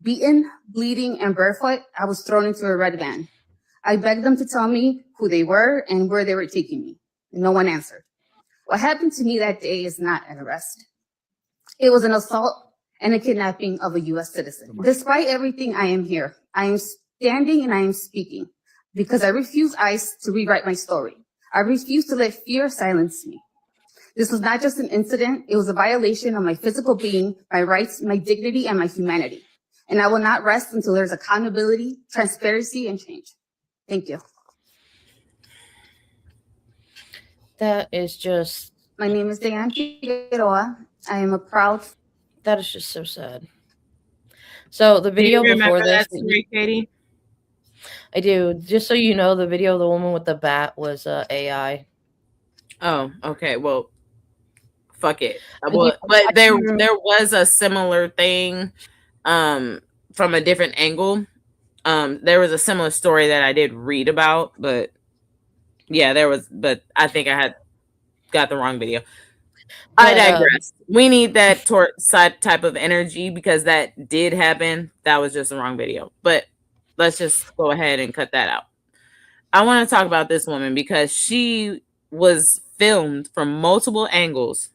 Beaten, bleeding, and barefoot, I was thrown into a red van. I begged them to tell me who they were and where they were taking me. No one answered. What happened to me that day is not an arrest. It was an assault and a kidnapping of a U.S. citizen. Despite everything, I am here. I am standing and I am speaking because I refuse ICE to rewrite my story. I refuse to let fear silence me. This was not just an incident. It was a violation of my physical being, my rights, my dignity, and my humanity. And I will not rest until there's accountability, transparency, and change. Thank you. That is just... My name is Diane Figueroa. I am a proud... That is just so sad. So the video before this... that story, Katie? I do. Just so you know, the video of the woman with the bat was AI. Oh, okay. Well, fuck it. But there was a similar thing from a different angle. There was a similar story that I did read about, but yeah, there was, but I think I had got the wrong video. I digress. We need that side type of energy because that did happen. That was just the wrong video. But let's just go ahead and cut that out. I want to talk about this woman because she was filmed from multiple angles.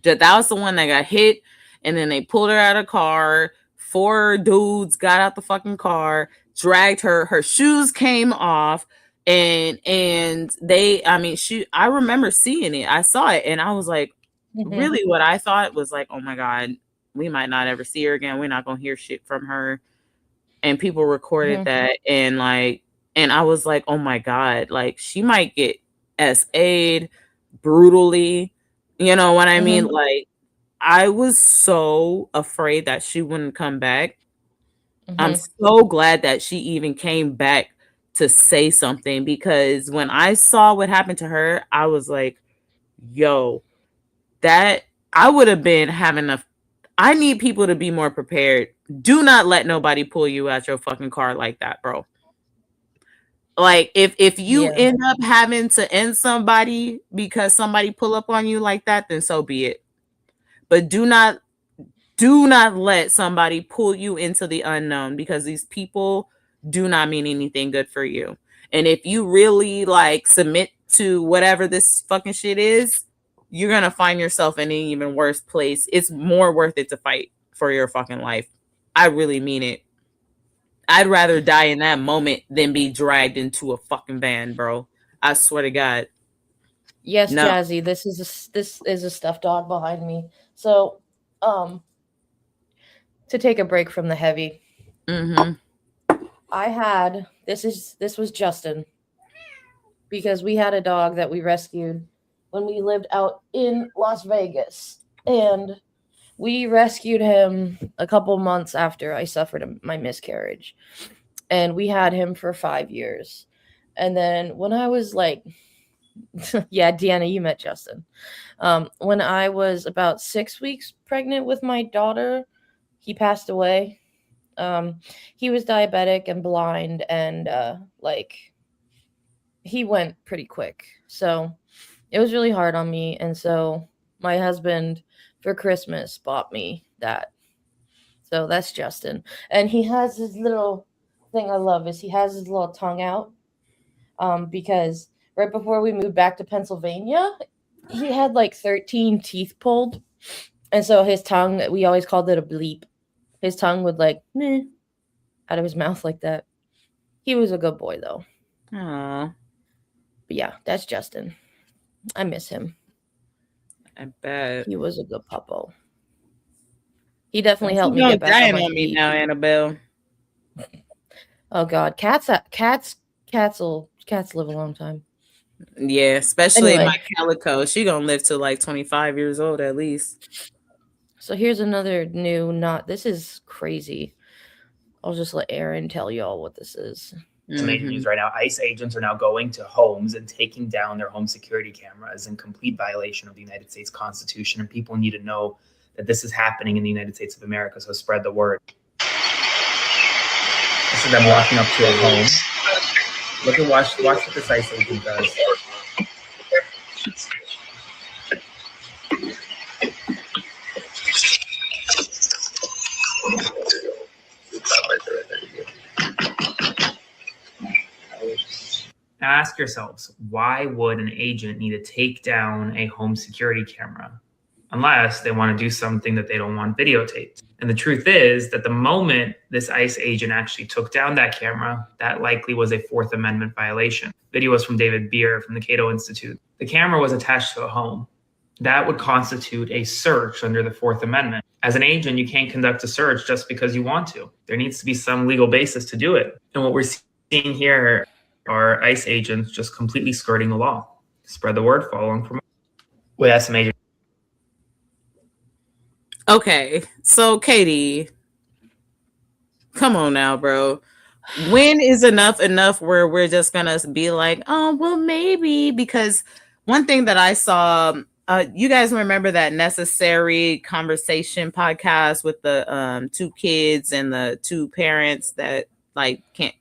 That was the one that got hit, and then they pulled her out of the car. 4 dudes got out the fucking car, dragged her. Her shoes came off, and they, I mean, I remember seeing it. I saw it, and I was like, really, what I thought was like, oh my God, we might not ever see her again. We're not gonna hear shit from her. And people recorded that, and like, and I was like, oh my God, like she might get SA'd brutally. You know what I mean? Like, I was so afraid that she wouldn't come back. I'm so glad that she even came back to say something, because when I saw what happened to her, I was like, yo, that I would have been having I need people to be more prepared. Do not let nobody pull you out your fucking car like that, bro. Like, if you end up having to end somebody because somebody pull up on you like that, then so be it. But do not let somebody pull you into the unknown, because these people do not mean anything good for you. And if you really like submit to whatever this fucking shit is, you're going to find yourself in an even worse place. It's more worth it to fight for your fucking life. I really mean it. I'd rather die in that moment than be dragged into a fucking van, bro. I swear to God. Yes, no. Jazzy, this is a stuffed dog behind me. So, to take a break from the heavy, I had this was Justin, because we had a dog that we rescued when we lived out in Las Vegas, and we rescued him a couple months after I suffered my miscarriage, and we had him for 5 years. And then when I was like, yeah, Deanna, you met Justin. When I was about 6 weeks pregnant with my daughter, he passed away. He was diabetic and blind, and he went pretty quick. So it was really hard on me. And so my husband for Christmas bought me that. So that's Justin. And he has his little thing I love is he has his little tongue out. Because right before we moved back to Pennsylvania, he had like 13 teeth pulled. And so his tongue, we always called it a bleep. His tongue would like, meh, out of his mouth like that. He was a good boy though. Aww. But yeah, that's Justin. I miss him. I bet. He was a good puppo. He definitely helped me get back on my feet. Me now, Annabelle. Oh God, cats live a long time. Yeah, especially my Calico. She gonna live to like 25 years old at least. So here's another new this is crazy. I'll just let Aaron tell y'all what this is. Major news right now. ICE agents are now going to homes and taking down their home security cameras in complete violation of the United States Constitution. And people need to know that this is happening in the United States of America. So spread the word. This is them walking up to a home. Look at watch what this ICE agent does. Now ask yourselves, why would an agent need to take down a home security camera? Unless they want to do something that they don't want videotaped. And the truth is that the moment this ICE agent actually took down that camera, that likely was a Fourth Amendment violation. Video was from David Beer from the Cato Institute. The camera was attached to a home. That would constitute a search under the Fourth Amendment. As an agent, you can't conduct a search just because you want to. There needs to be some legal basis to do it. And what we're seeing here are ICE agents just completely skirting the law. Spread the word, following from with SM agent. Okay, so Katie, come on now, bro. When is enough where we're just gonna be like, oh, well, maybe? Because one thing that I saw, you guys remember that Necessary Conversation podcast with the 2 kids and the 2 parents that like can't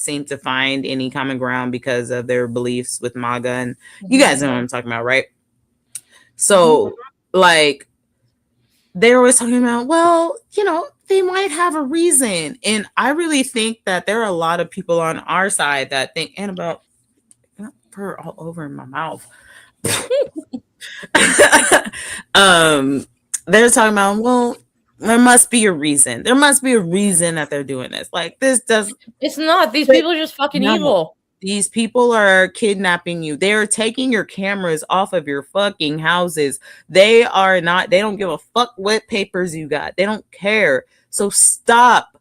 seem to find any common ground because of their beliefs with MAGA, and you guys know what I'm talking about, right? So like they were always talking about, well, you know, they might have a reason. And I really think that there are a lot of people on our side that think, and about fur all over my mouth. They're talking about, well, there must be a reason. There must be a reason that they're doing this. Like this does. It's not. These people are just fucking evil. These people are kidnapping you. They're taking your cameras off of your fucking houses. They don't give a fuck what papers you got. They don't care. So stop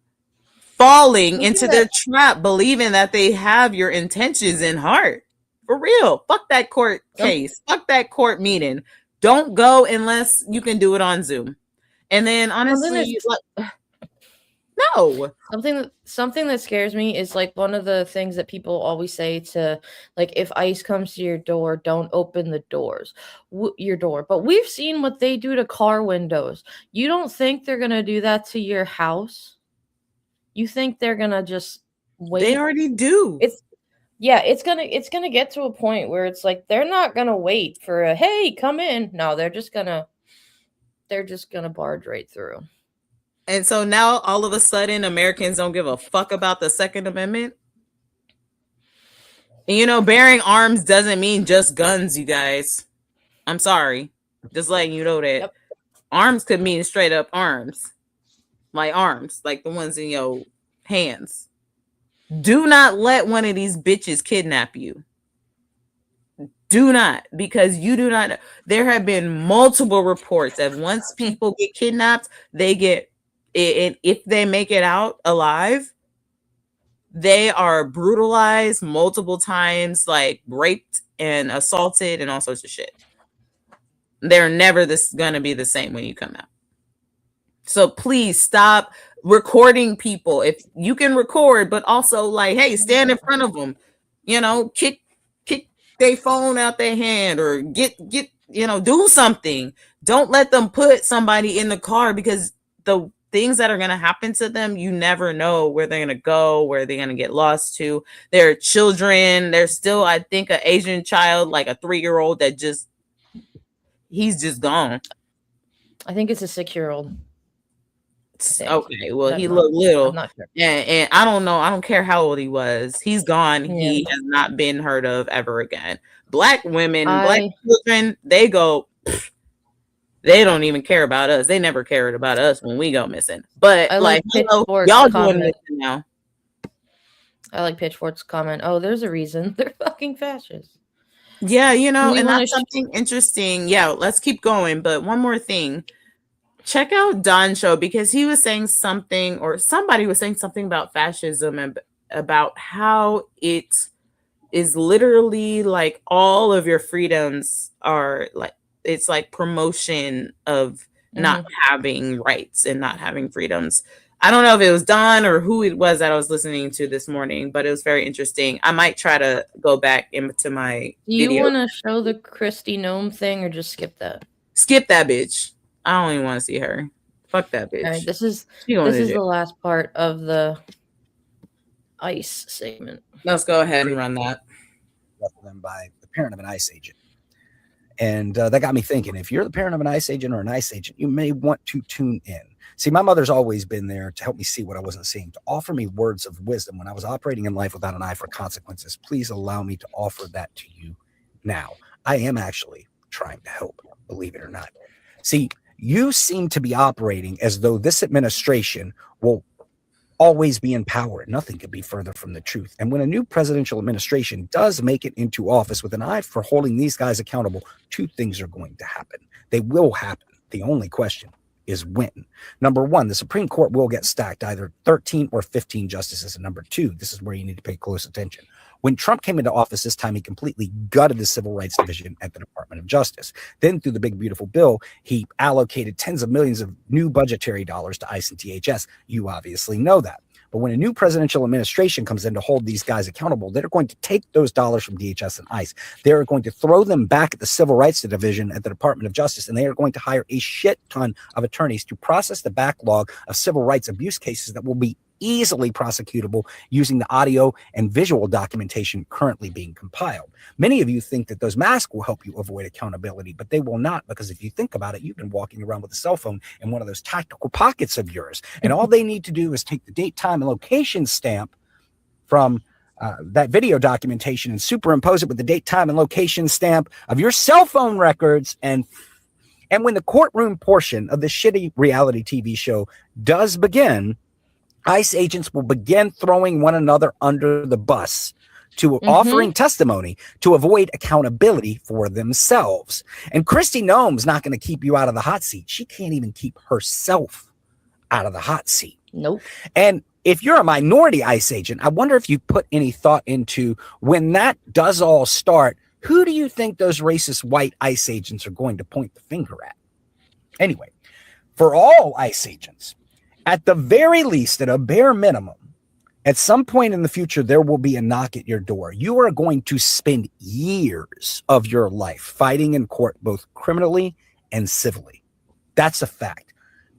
falling into their trap, believing that they have your intentions in heart. For real. Fuck that court case. Fuck that court meeting. Don't go unless you can do it on Zoom. And then honestly, no. Something that scares me is like one of the things that people always say to, like, if ICE comes to your door, don't open the your door. But we've seen what they do to car windows. You don't think they're gonna do that to your house? You think they're gonna just wait? They already do. It's gonna get to a point where it's like they're not gonna wait for a hey, come in. No, they're just gonna barge right through. And so now all of a sudden Americans don't give a fuck about the Second Amendment. And you know, bearing arms doesn't mean just guns, you guys. I'm sorry. Just letting you know that. Yep. Arms could mean straight up arms. Like the ones in your hands. Do not let one of these bitches kidnap you. Do not, because you do not know. There have been multiple reports that once people get kidnapped, they get, and if they make it out alive, they are brutalized multiple times, like raped and assaulted and all sorts of shit. They're never gonna be the same when you come out. So please stop recording people. If you can record, but also like, hey, stand in front of them, you know, kick their phone out their hand or get, you know, do something. Don't let them put somebody in the car, because the things that are going to happen to them, you never know where they're going to go, where they're going to get lost to. They're children. There's still, I think, an Asian child, like a 3-year-old that he's just gone. I think it's a 6-year-old. Okay, well, he looked little. I'm not sure. And I don't know. I don't care how old he was. He's gone. Yeah. He has not been heard of ever again. Black women, black children, they go, they don't even care about us. They never cared about us when we go missing. But like y'all doing this now. I like Pitchfork's comment. Oh, there's a reason. They're fucking fascists. Yeah, you know, and that's something interesting. Yeah, let's keep going. But one more thing. Check out Don's show, because he was saying something, or somebody was saying something about fascism and about how it is literally like all of your freedoms are like, it's like promotion of not having rights and not having freedoms. I don't know if it was Don or who it was that I was listening to this morning, but it was very interesting. I might try to go back into my Do you video. want to show the Christy Gnome thing or just skip that? Skip that bitch. I don't even want to see her. Fuck that bitch. All right, this is the last part of the ICE segment. Let's go ahead and run that. Them by the parent of an ICE agent. And that got me thinking, if you're the parent of an ICE agent or an ICE agent, you may want to tune in. See, my mother's always been there to help me see what I wasn't seeing, to offer me words of wisdom when I was operating in life without an eye for consequences. Please allow me to offer that to you now. I am actually trying to help, believe it or not. See, you seem to be operating as though this administration will always be in power. Nothing could be further from the truth. And when a new presidential administration does make it into office with an eye for holding these guys accountable, two things are going to happen. They will happen. The only question is when. Number one, the Supreme Court will get stacked, either 13 or 15 justices. And number two, this is where you need to pay close attention. When Trump came into office this time, he completely gutted the Civil Rights Division at the Department of Justice. Then through the big, beautiful bill, he allocated tens of millions of new budgetary dollars to ICE and DHS. You obviously know that. But when a new presidential administration comes in to hold these guys accountable, they're going to take those dollars from DHS and ICE. They're going to throw them back at the Civil Rights Division at the Department of Justice, and they are going to hire a shit ton of attorneys to process the backlog of civil rights abuse cases that will be easily prosecutable using the audio and visual documentation currently being compiled. Many of you think that those masks will help you avoid accountability, but they will not, because if you think about it, you've been walking around with a cell phone in one of those tactical pockets of yours, and all they need to do is take the date, time, and location stamp from that video documentation and superimpose it with the date, time, and location stamp of your cell phone records. And when the courtroom portion of the shitty reality TV show does begin, ICE agents will begin throwing one another under the bus to offering testimony to avoid accountability for themselves. And Christy Gnome's not going to keep you out of the hot seat. She can't even keep herself out of the hot seat. Nope. And if you're a minority ICE agent, I wonder if you put any thought into when that does all start, who do you think those racist white ICE agents are going to point the finger at? Anyway, for all ICE agents, at the very least, at a bare minimum, at some point in the future, there will be a knock at your door. You are going to spend years of your life fighting in court, both criminally and civilly. That's a fact.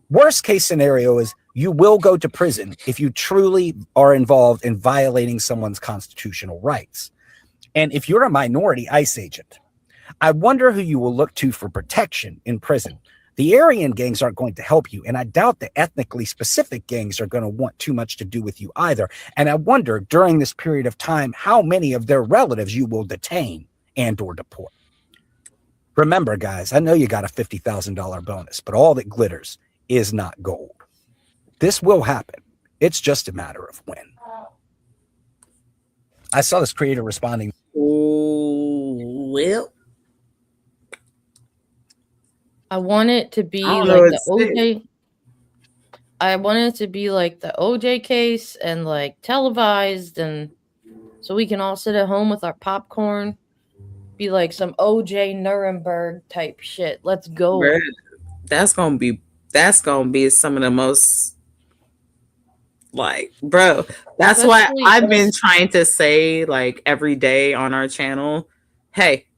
Worst case scenario is you will go to prison if you truly are involved in violating someone's constitutional rights. And if you're a minority ICE agent, I wonder who you will look to for protection in prison. The Aryan gangs aren't going to help you, and I doubt the ethnically specific gangs are going to want too much to do with you either. And I wonder, during this period of time, how many of their relatives you will detain and or deport. Remember, guys, I know you got a $50,000 bonus, but all that glitters is not gold. This will happen. It's just a matter of when. I saw this creator responding. Oh, well. I want it to be like the OJ. I want it to be like the OJ case and like televised, and so we can all sit at home with our popcorn. Be like some OJ Nuremberg type shit. Let's go. Bruh, that's gonna be some of the most, like, bro. That's Especially why I've been trying to say, like, every day on our channel, hey,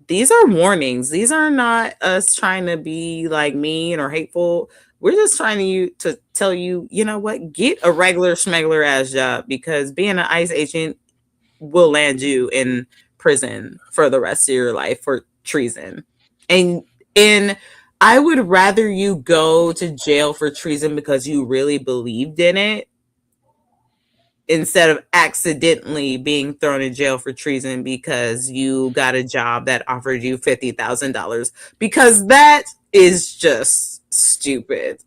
these are warnings. These are not us trying to be like mean or hateful. We're just trying to tell you, you know what, get a regular schmegler ass job, because being an ICE agent will land you in prison for the rest of your life for treason. And I would rather you go to jail for treason because you really believed in it, instead of accidentally being thrown in jail for treason because you got a job that offered you $50,000, because that is just stupid.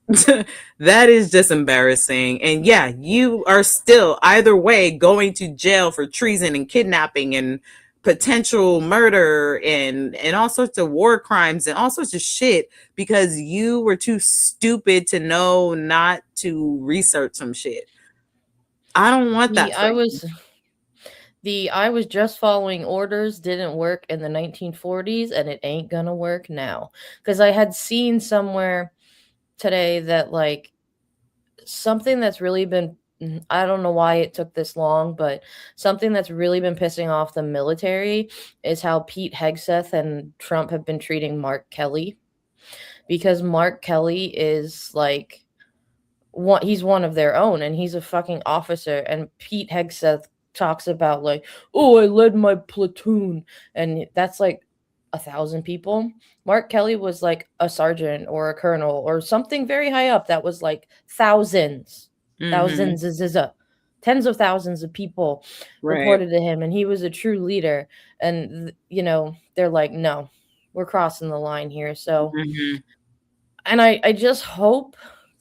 That is just embarrassing. And yeah, you are still either way going to jail for treason and kidnapping and potential murder and all sorts of war crimes and all sorts of shit, because you were too stupid to know not to research some shit. I don't want that. I was just following orders didn't work in the 1940s, and it ain't gonna work now. Because I had seen somewhere today that like something that's really been, I don't know why it took this long, but something that's really been pissing off the military is how Pete Hegseth and Trump have been treating Mark Kelly, because Mark Kelly is like he's one of their own, and he's a fucking officer, and Pete Hegseth talks about like, oh, I led my platoon, and that's like 1,000 people. Mark Kelly was like a sergeant or a colonel or something very high up that was like thousands, tens of thousands of people reported to him, and he was a true leader. And they're like, no, we're crossing the line here. So and I just hope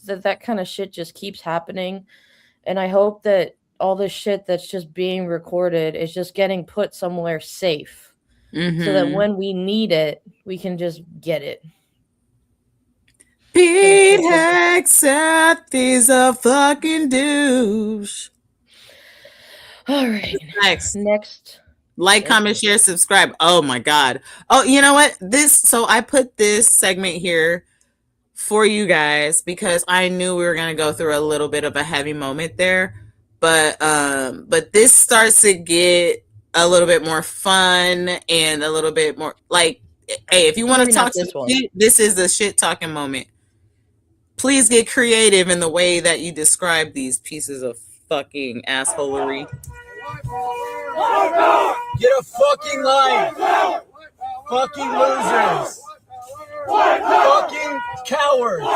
that kind of shit just keeps happening, and I hope that all this shit that's just being recorded is just getting put somewhere safe, so that when we need it, we can just get it. Pete Hegseth is a fucking douche. All right. Next. Like, comment, share, subscribe. Oh my God. Oh, you know what? So I put this segment here for you guys because I knew we were going to go through a little bit of a heavy moment there. But this starts to get a little bit more fun and a little bit more like, hey, if you want to talk some shit, this is the shit talking moment. Please get creative in the way that you describe these pieces of fucking assholery. Get a fucking life! Fucking losers! Fucking cowards!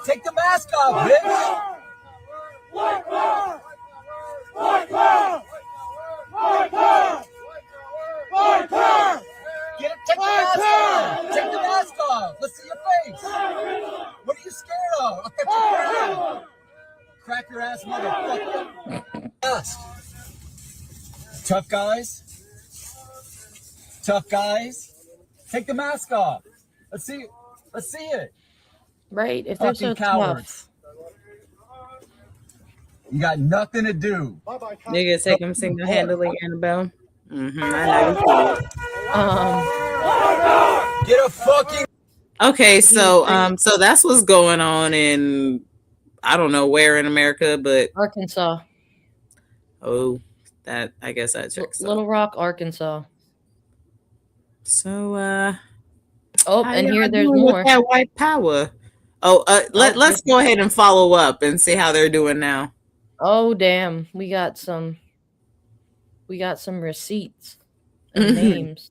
Take the mask off, bitch! Take the mask off! Take the mask off! Let's see your face! What are you scared of? I'll catch your crown! Crack your ass, motherfucker! Mask! Tough guys? Tough guys? Take the mask off! Let's see it! Right, if they're so cowards. Tough. You got nothing to do. Niggas take him single-handedly, Annabelle. I know. Get a fucking. Okay, so that's what's going on in, I don't know where in America, but Arkansas. Oh, that, I guess that checks Little Rock, Arkansas. So and here there's more. With that white power. Let's go ahead and follow up and see how they're doing now. Oh damn, we got some receipts and names.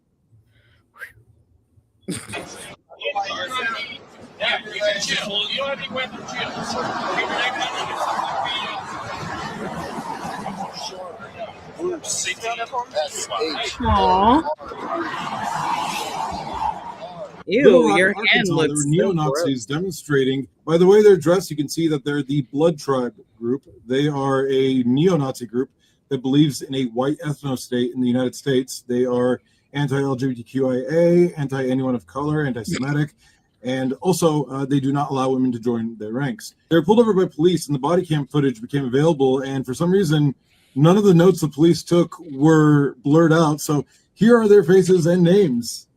Ew, your hand looks there were neo-Nazis demonstrating. By the way they're dressed, you can see that they're the Blood Tribe group. They are a neo-Nazi group that believes in a white ethno-state in the United States. They are anti-LGBTQIA, anti-anyone of color, anti-Semitic, and also they do not allow women to join their ranks. They were pulled over by police, and the body cam footage became available, and for some reason, none of the notes the police took were blurred out, so here are their faces and names.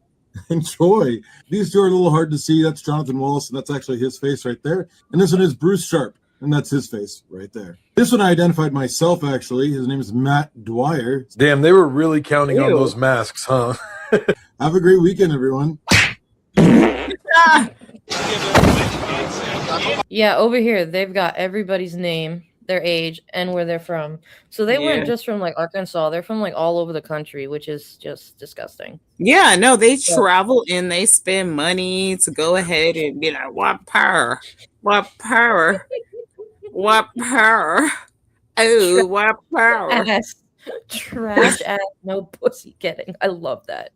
Enjoy. These two are a little hard to see. That's Jonathan Wallace, and that's actually his face right there. And this one is Bruce Sharp, and that's his face right there. This one I identified myself, actually. His name is Matt Dwyer. Damn, they were really counting on those masks, huh? Have a great weekend, everyone. Yeah, over here, they've got everybody's name, their age, and where they're from. So they weren't just from like Arkansas, they're from like all over the country, which is just disgusting. Yeah, no, they travel and they spend money to go ahead and be like, what power? What power? What power? Oh, what power? Trash ass, no pussy getting. I love that.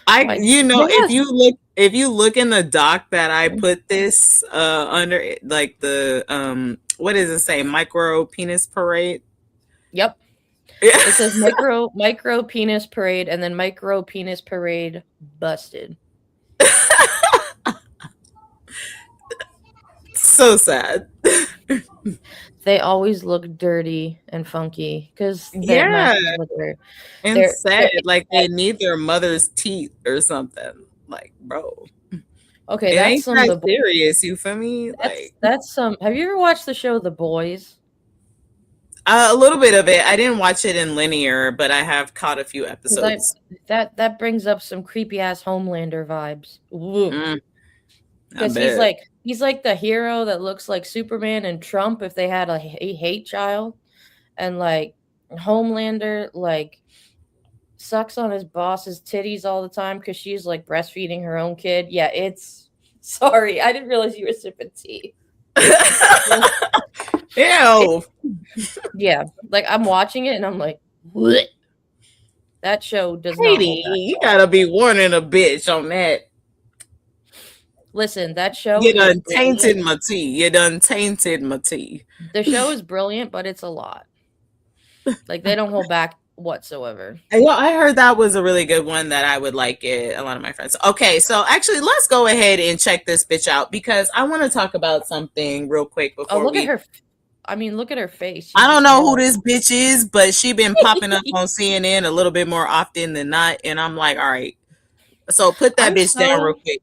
If you look in the doc that I put this under, like the what does it say? Micro penis parade. Yep. It says micro penis parade, and then micro penis parade busted. So sad. They always look dirty and funky because and sad, like they need their mother's teeth or something. Like, bro. Okay, It that's ain't some of that the serious. You feel me? Like that's some. Have you ever watched the show The Boys? a little bit of it. I didn't watch it in linear, but I have caught a few 'Cause episodes. that brings up some creepy ass Homelander vibes. Ooh. I Because bet. he's like the hero that looks like Superman and Trump if they had a hate child, and like Homelander like sucks on his boss's titties all the time because she's like breastfeeding her own kid. Yeah, it's sorry, I didn't realize you were sipping tea. Ew. Yeah, like I'm watching it and I'm like, bleh. That show does not Katie, hold back. you gotta be warning a bitch on that. Listen, that show You is done tainted brilliant. my tea. You done tainted my tea. The show is brilliant, but it's a lot. Like they don't hold back whatsoever. Yeah, I heard that was a really good one that I would like it. A lot of my friends. Okay, so actually, let's go ahead and check this bitch out because I want to talk about something real quick Oh, before look we. at her. I mean, look at her face. I She's don't just know who mad. this bitch is, but she been popping up on CNN a little bit more often than not, and I'm like, all right. So put that I'm bitch down real so quick.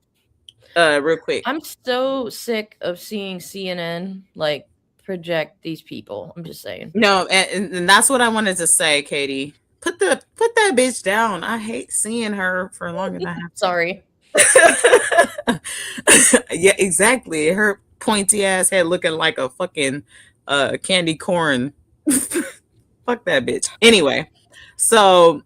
Real quick. I'm so sick of seeing CNN like project these people. I'm just saying. No, and that's what I wanted to say, Katie. Put that bitch down. I hate seeing her for longer than I have. Sorry. Yeah, exactly. Her pointy ass head looking like a fucking candy corn. Fuck that bitch. Anyway, so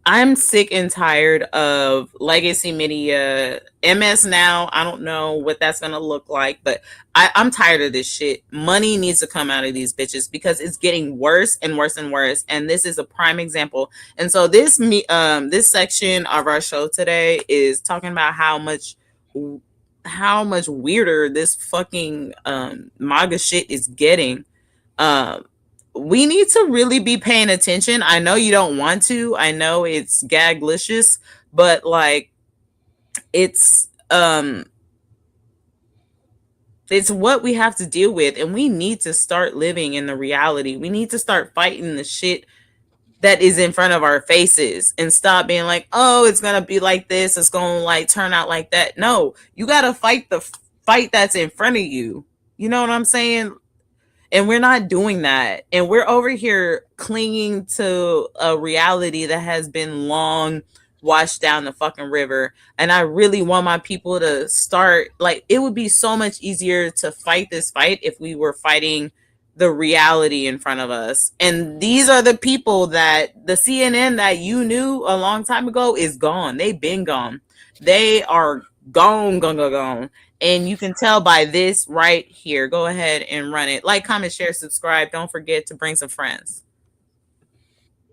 I'm sick and tired of legacy media. MS Now, I don't know what that's gonna look like, but I'm tired of this shit. Money needs to come out of these bitches because it's getting worse and worse and worse. And this is a prime example. And so this section of our show today is talking about how much weirder this fucking MAGA shit is getting. We need to really be paying attention. I know you don't want to. I know it's gaglicious, but like it's what we have to deal with, and we need to start living in the reality. We need to start fighting the shit that is in front of our faces and stop being like, oh, it's gonna be like this, it's gonna like turn out like that. No, you gotta fight the fight that's in front of you. You know what I'm saying? And we're not doing that. And we're over here clinging to a reality that has been long washed down the fucking river. And I really want my people to start, like, it would be so much easier to fight this fight if we were fighting the reality in front of us. And these are the people that the CNN that you knew a long time ago is gone. They've been gone. They are gone. And you can tell by this right here. Go ahead and run it. Like, comment, share, subscribe. Don't forget to bring some friends.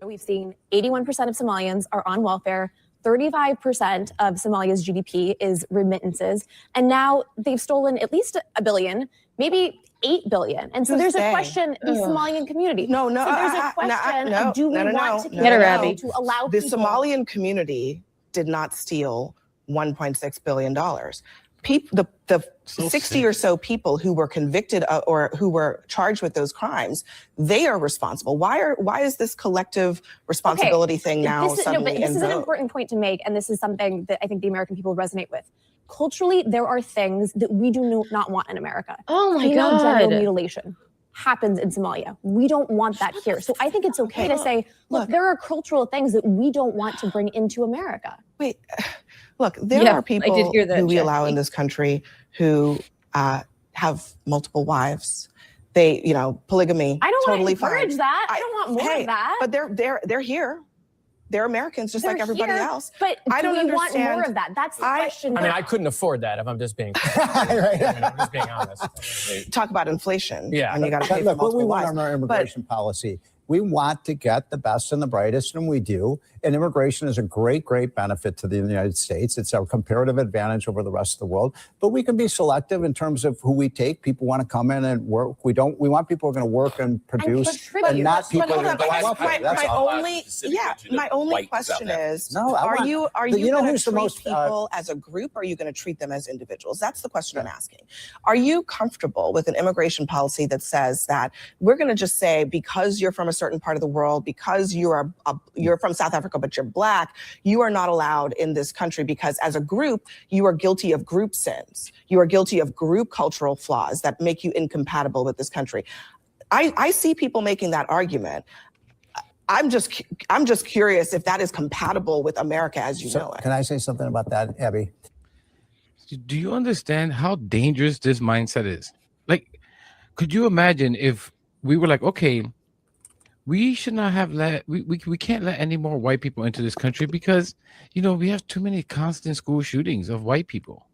We've seen 81% of Somalians are on welfare. 35% of Somalia's GDP is remittances. And now they've stolen at least $1 billion, maybe $8 billion. And so there's a question, the Somalian community. No. So there's a question, do we want to no. to allow the people... Somalian community did not steal $1.6 billion. The 60 or so people who were convicted or who were charged with those crimes, they are responsible. Why is this collective responsibility thing now suddenly this is an important point to make, and this is something that I think the American people resonate with. Culturally, there are things that we do not want in America. Oh my Female God. genital mutilation happens in Somalia. We don't want that here. So I think it's okay to say, look, there are cultural things that we don't want to bring into America. Wait, look, there are people I did hear that, who we allow Jackie. in this country who have multiple wives. They, polygamy. I don't totally want to encourage fine. that. I don't want more of that. But they're here. They're Americans just like everybody else. But I don't we want understand. more of that? That's the question. I mean, I couldn't afford that if I'm just being, I'm just being honest. Talk about inflation. Yeah. And you got to pay for Look, what we multiple want wives. on our immigration policy, we want to get the best and the brightest, and we do. And immigration is a great, great benefit to the United States. It's a comparative advantage over the rest of the world. But we can be selective in terms of who we take. People want to come in and work. We want people who are going to work and produce, and not people who are going to go My only question is, are you you know going who's to the treat most, people as a group, or are you going to treat them as individuals? That's the question I'm asking. Are you comfortable with an immigration policy that says that we're going to just say, because you're from a certain part of the world, because you're from South Africa, but you're Black, you are not allowed in this country because as a group, you are guilty of group sins. You are guilty of group cultural flaws that make you incompatible with this country. I see people making that argument. I'm just curious if that is compatible with America as you know it. Can I say something about that, Abby? Do you understand how dangerous this mindset is? Like, could you imagine if we were like, okay, we should not have we can't let any more white people into this country because, you know, we have too many constant school shootings of white people,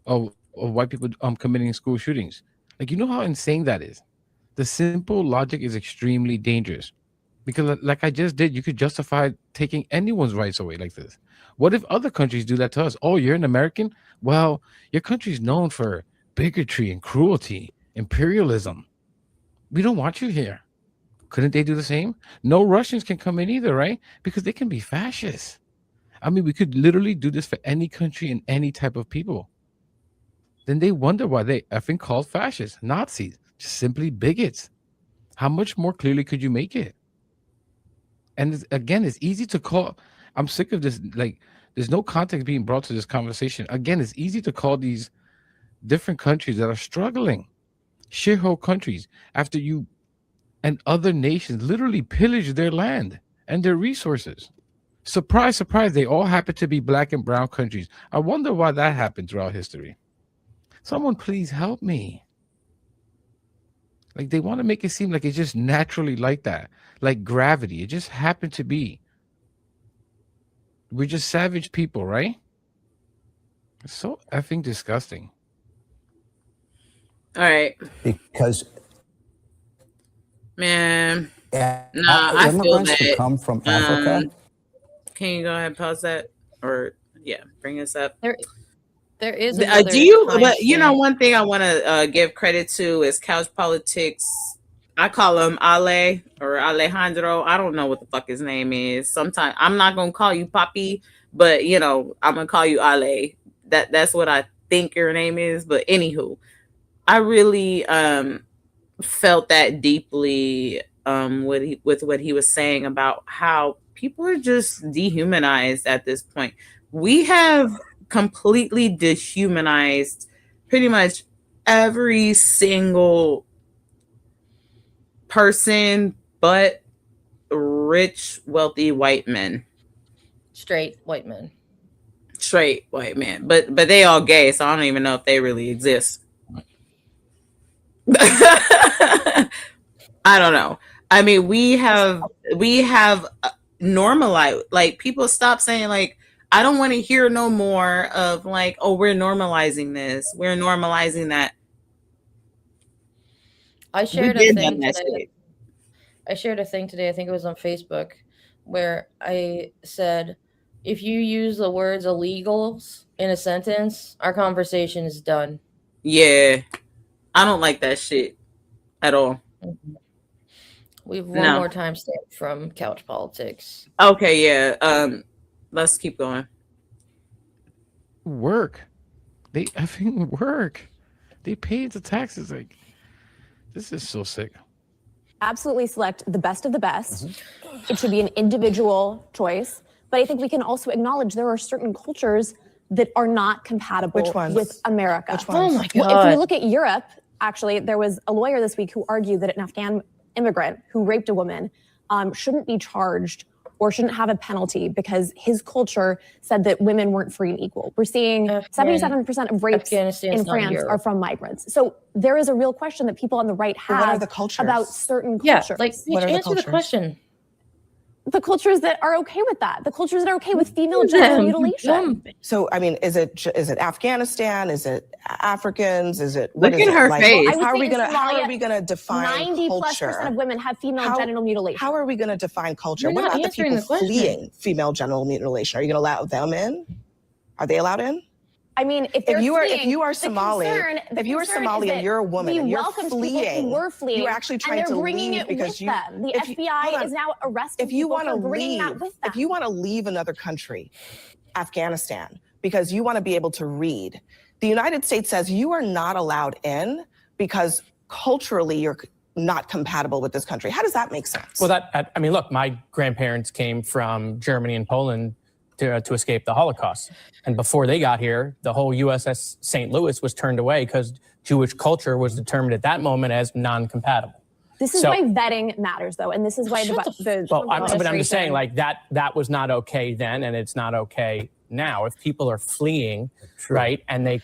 of white people committing school shootings. Like, you know how insane that is? The simple logic is extremely dangerous because, like I just did, you could justify taking anyone's rights away like this. What if other countries do that to us? Oh, you're an American? Well, your country's known for bigotry and cruelty, imperialism. We don't want you here. Couldn't they do the same? No Russians can come in either, right? Because they can be fascists. I mean, we could literally do this for any country and any type of people. Then they wonder why they effing called fascists, Nazis, just simply bigots. How much more clearly could you make it? And again, it's easy to call. I'm sick of this. Like, there's no context being brought to this conversation. Again, it's easy to call these different countries that are struggling shithole countries after you and other nations literally pillage their land and their resources. Surprise, surprise, they all happen to be Black and brown countries. I wonder why that happened throughout history. Someone please help me. Like, they want to make it seem like it's just naturally like that, like gravity. It just happened to be. We're just savage people, right? It's so effing disgusting. All right. Because man, I feel immigrants that. who come from Africa. Can you go ahead and pause that, or bring us up? There is. Do you? But you know, one thing I want to give credit to is Couch Politics. I call him Ale or Alejandro. I don't know what the fuck his name is. Sometimes I'm not gonna call you Papi, but you know, I'm gonna call you Ale. That's what I think your name is. But anywho, I really felt that deeply with what he was saying about how people are just dehumanized at this point. We have completely dehumanized pretty much every single person but rich, wealthy white men. Straight white men. But they all gay, so I don't even know if they really exist. I don't know. I mean, we have normalized, like, people stop saying, like, I don't want to hear no more of, like, oh, we're normalizing this, we're normalizing that. I shared a thing today. I think it was on Facebook, where I said, if you use the words illegals in a sentence, our conversation is done. Yeah. I don't like that shit at all. We have one more timestamp from Couch Politics. Okay, yeah. Let's keep going. Work. They effing work. They pay the taxes. Like, this is so sick. Absolutely select the best of the best. It should be an individual choice. But I think we can also acknowledge there are certain cultures that are not compatible with America. Which ones? Oh my God. Well, if we look at Europe, actually, there was a lawyer this week who argued that an Afghan immigrant who raped a woman shouldn't be charged or shouldn't have a penalty because his culture said that women weren't free and equal. We're seeing 77% of rapes in France are from migrants. So there is a real question that people on the right have what are the cultures? About certain cultures. Yeah, like, answer the question. The cultures that are okay with that. The cultures that are okay with female genital mutilation. So, I mean, is it Afghanistan? Is it Africans? Is it look at her face? How are we gonna define 90+% of women have female genital mutilation. How are we going to define culture? You're what not about the answering people the question. fleeing female genital mutilation? Are you going to allow them in? Are they allowed in? I mean, if you are Somali, and you're a woman and you're fleeing, you're actually trying to leave because the FBI is now arresting people for bringing that with them. If you want to leave another country, Afghanistan, because you want to be able to read, the United States says you are not allowed in because culturally you're not compatible with this country. How does that make sense? Well, I mean, look, my grandparents came from Germany and Poland to escape the Holocaust. And before they got here, the whole USS St. Louis was turned away because Jewish culture was determined at that moment as non-compatible. This is why vetting matters, though, and this is why but I'm just saying, like, that was not okay then, and it's not okay now. If people are fleeing, right, and they...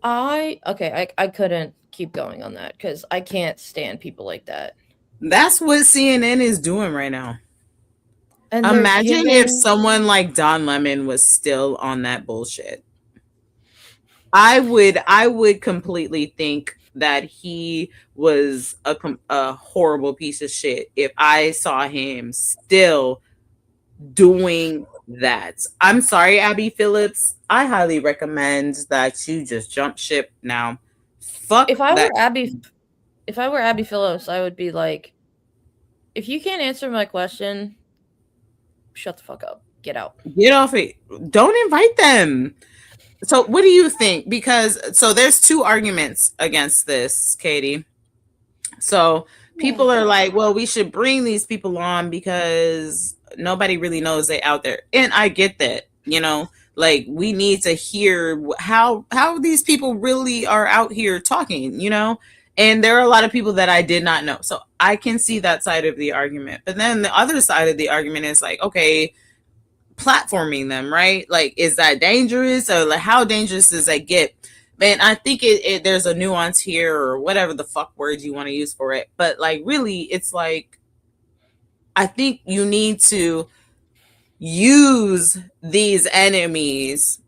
I couldn't keep going on that because I can't stand people like that. That's what CNN is doing right now. And imagine if someone like Don Lemon was still on that bullshit. I would completely think that he was a horrible piece of shit if I saw him still doing that. I'm sorry, Abby Phillips. I highly recommend that you just jump ship now. Fuck. If I were Abby Phillips, I would be like, if you can't answer my question, shut the fuck up. Get out. Get off it. Don't invite them. So what do you think? Because there's two arguments against this, Katie. So people are like, well, we should bring these people on because nobody really knows they're out there. And I get that, like we need to hear how these people really are out here talking, and there are a lot of people that I did not know. So I can see that side of the argument. But then the other side of the argument is like, okay, platforming them, right? Like, is that dangerous, or like how dangerous does that get? Man, I think there's a nuance here, or whatever the fuck words you want to use for it. But like, really, it's like, I think you need to use these enemies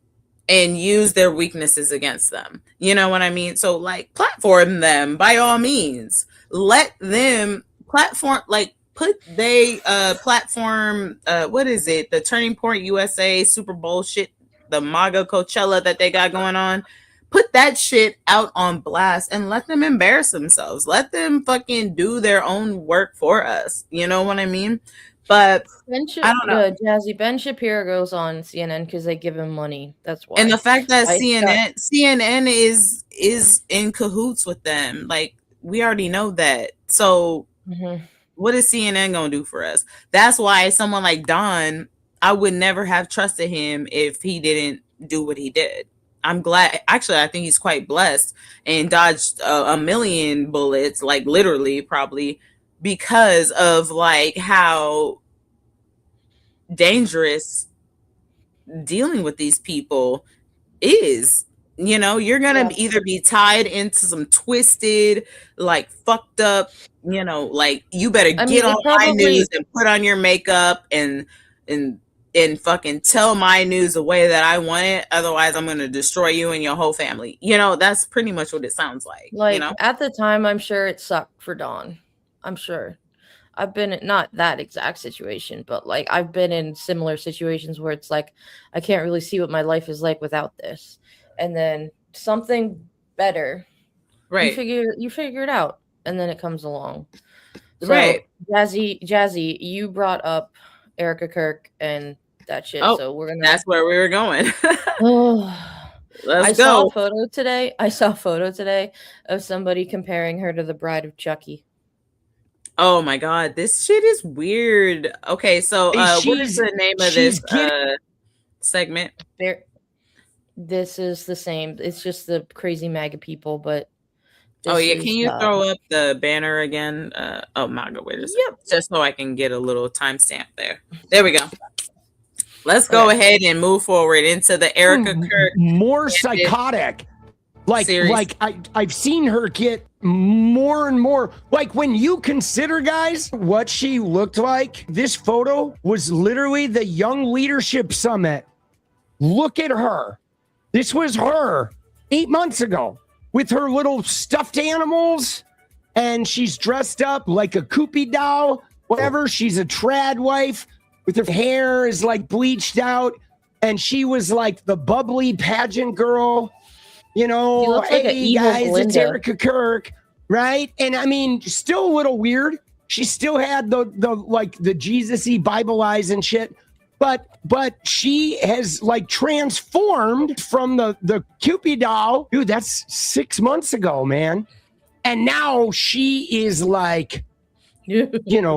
and use their weaknesses against them. You know what I mean? So like, platform them by all means. Let them platform, like, put platform, what is it? The Turning Point USA Super Bowl shit, the MAGA Coachella that they got going on. Put that shit out on blast and let them embarrass themselves. Let them fucking do their own work for us. You know what I mean? But I don't know. Jazzy, Ben Shapiro goes on CNN because they give him money. That's why. And the fact that CNN is in cahoots with them, like, we already know that. So what is CNN gonna do for us? That's why someone like Don, I would never have trusted him if he didn't do what he did. I'm glad. Actually, I think he's quite blessed and dodged a million bullets, like literally, probably because of like how dangerous dealing with these people is. You're gonna either be tied into some twisted, like fucked up, like, you better get on my news and put on your makeup and fucking tell my news the way that I want it. Otherwise, I'm gonna destroy you and your whole family. That's pretty much what it sounds like. At the time, I'm sure it sucked for Dawn. I'm sure. I've been in not that exact situation, but like I've been in similar situations where it's like I can't really see what my life is like without this. And then something better, right? You figure it out, and then it comes along. So, right? Jazzy, you brought up Erica Kirk and that shit. Oh, so we're gonna. That's where we were going. I saw a photo today of somebody comparing her to the Bride of Chucky. Oh my god, this shit is weird. Okay, so what is the name of this segment? This is the same. It's just the crazy MAGA people, but can you throw up the banner again? MAGA, wait a second. Yep. Just so I can get a little timestamp there. There we go. Let's go ahead and move forward into the Erica Kirk. More psychotic. I've seen her get more and more. Like, when you consider, guys, what she looked like, this photo was literally the Young Leadership Summit. Look at her. This was her 8 months ago with her little stuffed animals, and she's dressed up like a Koopy doll, whatever. She's a trad wife with her hair is like bleached out, and she was like the bubbly pageant girl, hey, guys, Glinda. it's Erica Kirk, right? And I mean, still a little weird. She still had the Jesus-y Bible eyes and shit. But she has like transformed from the Cupid doll. Dude, that's 6 months ago, man. And now she is like,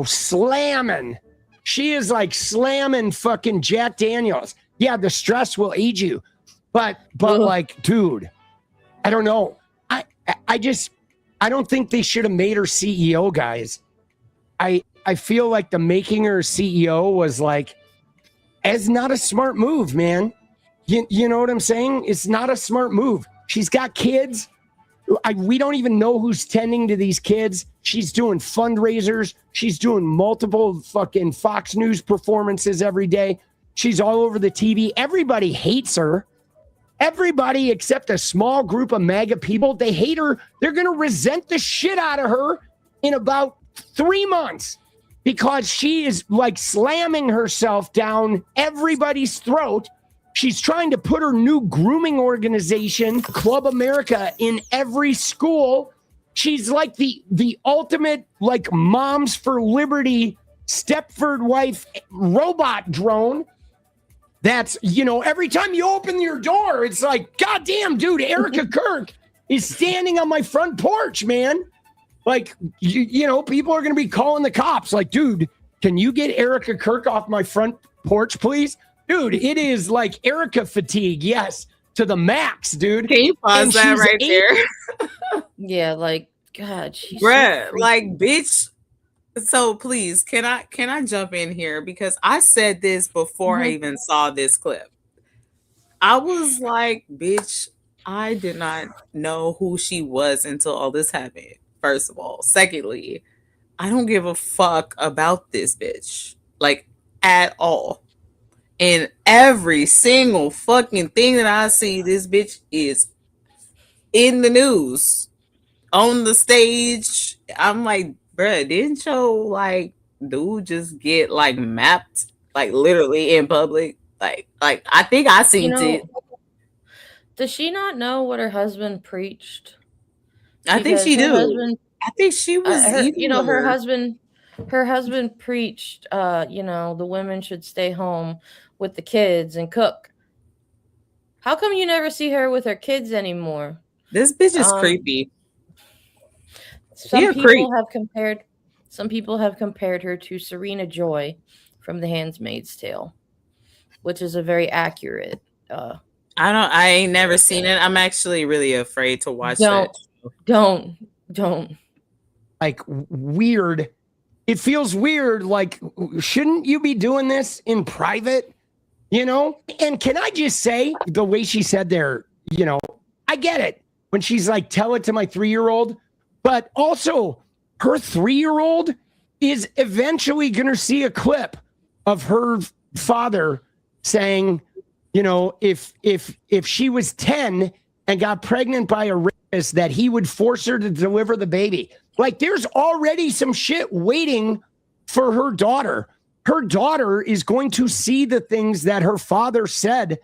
slamming. She is like slamming fucking Jack Daniels. Yeah, the stress will age you. But like, dude, I don't know. I don't think they should have made her CEO, guys. I feel like the making her CEO was like, it's not a smart move, man. You know what I'm saying? It's not a smart move. She's got kids. We don't even know who's tending to these kids. She's doing fundraisers. She's doing multiple fucking Fox News performances every day. She's all over the TV. Everybody hates her. Everybody except a small group of MAGA people. They hate her. They're going to resent the shit out of her in about 3 months because she is like slamming herself down everybody's throat. She's trying to put her new grooming organization, Club America, in every school. She's like the ultimate like Moms for Liberty Stepford wife robot drone. That's, every time you open your door, it's like, goddamn, dude, Erica Kirk is standing on my front porch, man. Like, people are going to be calling the cops. Like, dude, can you get Erica Kirk off my front porch, please? Dude, it is like Erica fatigue. Yes, to the max, dude. Can you pause that right there? Yeah, like, God, she's Bruh, like, bitch. So please, can I jump in here? Because I said this before I even saw this clip. I was like, bitch, I did not know who she was until all this happened, first of all. Secondly, I don't give a fuck about this bitch. Like, at all. And every single fucking thing that I see, this bitch is in the news, on the stage. I'm like, bruh, didn't your like dude just get like mapped, like literally in public? Like I think I seen it. Does she not know what her husband preached? I think she do. I think she was her husband preached the women should stay home with the kids and cook. How come you never see her with her kids anymore? This bitch is creepy. Some people have compared her to Serena Joy from The Handmaid's Tale, which is a very accurate. I ain't never seen it. I'm actually really afraid to watch it. Don't. Like, weird. It feels weird. Like, shouldn't you be doing this in private? And can I just say, the way she said there, I get it when she's like, tell it to my 3-year-old, but also her 3-year-old is eventually going to see a clip of her father saying, if she was 10 and got pregnant by a rapist, that he would force her to deliver the baby. Like, there's already some shit waiting for her daughter. Her daughter is going to see the things that her father said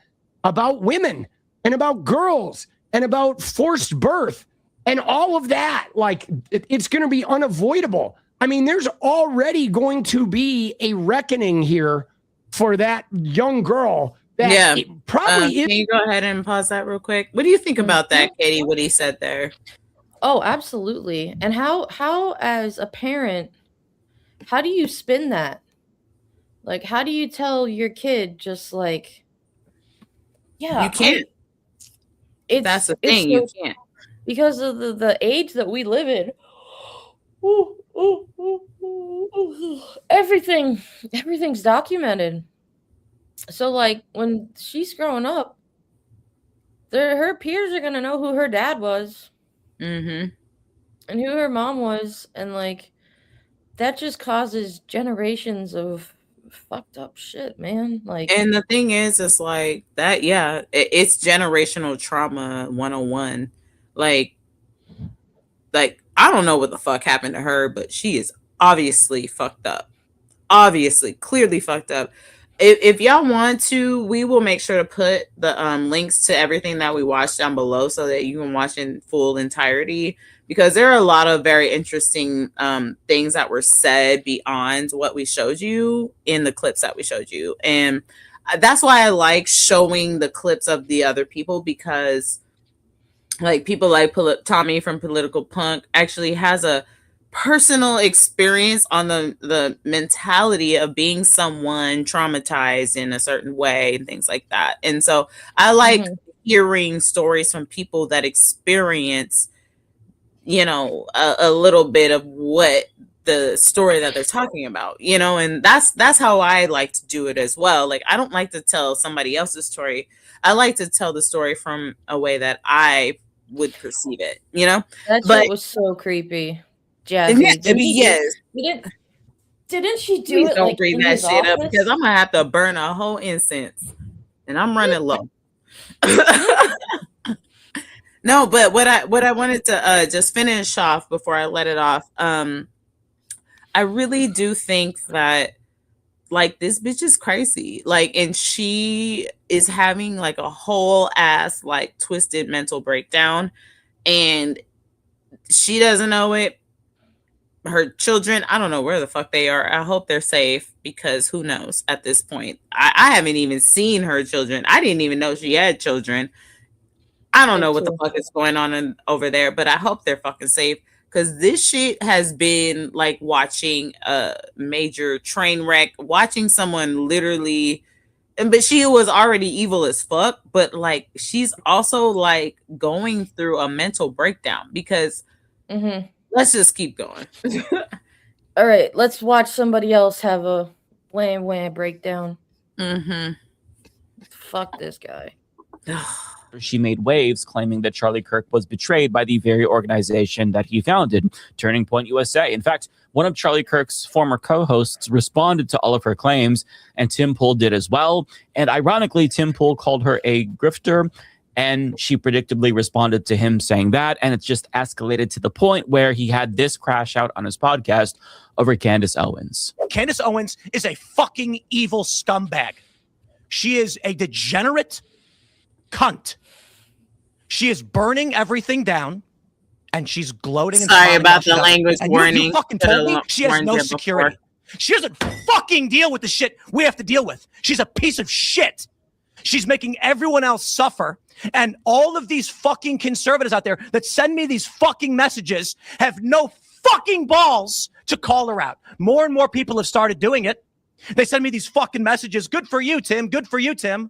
about women and about girls and about forced birth and all of that. Like, it's going to be unavoidable. I mean, there's already going to be a reckoning here for that young girl. That probably Can you go ahead and pause that real quick? What do you think about that, Katie? What he said there? Oh, absolutely. And how as a parent, how do you spin that? Like, how do you tell your kid just like, yeah, you can't. That's the thing. You can't. Because of the age that we live in. Everything's documented. So, like, when she's growing up, her peers are going to know who her dad was. Mm-hmm. And who her mom was. And, like, that just causes generations of fucked up shit, man. Like, and the thing is, it's like that. Yeah, it's generational trauma 101. Like I don't know what the fuck happened to her, but she is obviously fucked up. Obviously, clearly fucked up. If y'all want to, we will make sure to put the links to everything that we watched down below so that you can watch in full entirety, because there are a lot of very interesting things that were said beyond what we showed you in the clips that we showed you. And that's why I like showing the clips of the other people, because like people like Tommy from Political Punk actually has a personal experience on the mentality of being someone traumatized in a certain way and things like that. And so I like hearing stories from people that experience, you know, a little bit of what the story that they're talking about, you know, and that's how I like to do it as well. Like, I don't like to tell somebody else's story. I like to tell the story from a way that I would perceive it, you know. That But shit was so creepy. Jazzy. Didn't she do please it don't like bring in that his shit up office? because I'm gonna have to burn a whole incense, and I'm running low. No, but what I wanted to just finish off before I let it off, I really do think that, like, this bitch is crazy. Like, and she is having like a whole ass like twisted mental breakdown, and she doesn't know it. Her children, I don't know where the fuck they are. I hope they're safe, because who knows at this point. I haven't even seen her children. I didn't even know she had children. I don't know what the fuck is going on over there, but I hope they're fucking safe, because this shit has been like watching a major train wreck, watching someone literally, but she was already evil as fuck, but like she's also like going through a mental breakdown, because let's just keep going. All right, let's watch somebody else have a wham breakdown. Fuck this guy. She made waves claiming that Charlie Kirk was betrayed by the very organization that he founded, Turning Point USA. In fact, one of Charlie Kirk's former co-hosts responded to all of her claims, and Tim Pool did as well. And ironically, Tim Pool called her a grifter, and she predictably responded to him saying that, and it's just escalated to the point where he had this crash out on his podcast over Candace Owens. Candace Owens is a fucking evil scumbag. She is a degenerate cunt. She is burning everything down, and she's gloating. Sorry and about the language warning. You fucking told me she has no security. She doesn't fucking deal with the shit we have to deal with. She's a piece of shit. She's making everyone else suffer. And all of these fucking conservatives out there that send me these fucking messages have no fucking balls to call her out. More and more people have started doing it. They send me these fucking messages. Good for you, Tim. Good for you, Tim.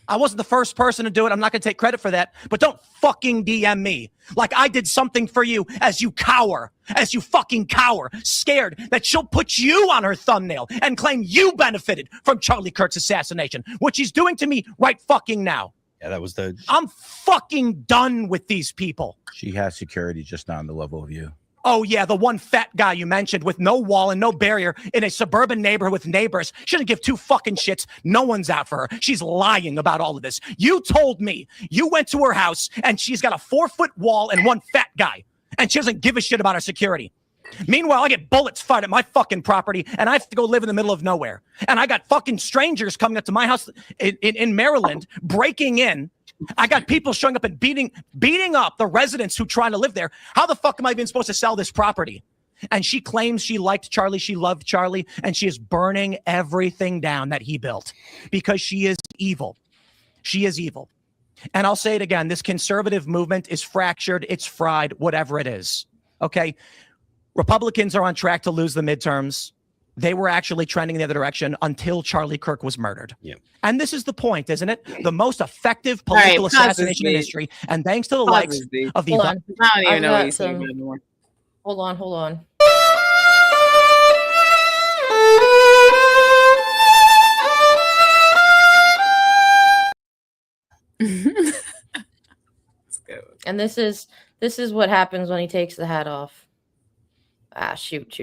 I wasn't the first person to do it. I'm not going to take credit for that. But don't fucking DM me like I did something for you as you cower, as you fucking cower, scared that she'll put you on her thumbnail and claim you benefited from Charlie Kirk's assassination, which he's doing to me right fucking now. Yeah, that was the... I'm fucking done with these people. She has security, just not on the level of you. Oh, yeah, the one fat guy you mentioned with no wall and no barrier in a suburban neighborhood with neighbors. She doesn't give two fucking shits. No one's out for her. She's lying about all of this. You told me you went to her house and she's got a 4-foot wall and one fat guy, and she doesn't give a shit about her security. Meanwhile, I get bullets fired at my fucking property, and I have to go live in the middle of nowhere. And I got fucking strangers coming up to my house in Maryland, breaking in. I got people showing up and beating up the residents who try to live there. How the fuck am I even supposed to sell this property? And she claims she liked Charlie, she loved Charlie, and she is burning everything down that he built because she is evil. She is evil. And I'll say it again, this conservative movement is fractured, it's fried, whatever it is. Okay? Republicans are on track to lose the midterms. They were actually trending in the other direction until Charlie Kirk was murdered. Yeah. And this is the point, isn't it? The most effective political assassination in history. And thanks to the likes of the... Hold on. I don't even know what he's saying anymore. Hold on. And this is what happens when he takes the hat off. Ah, shoot.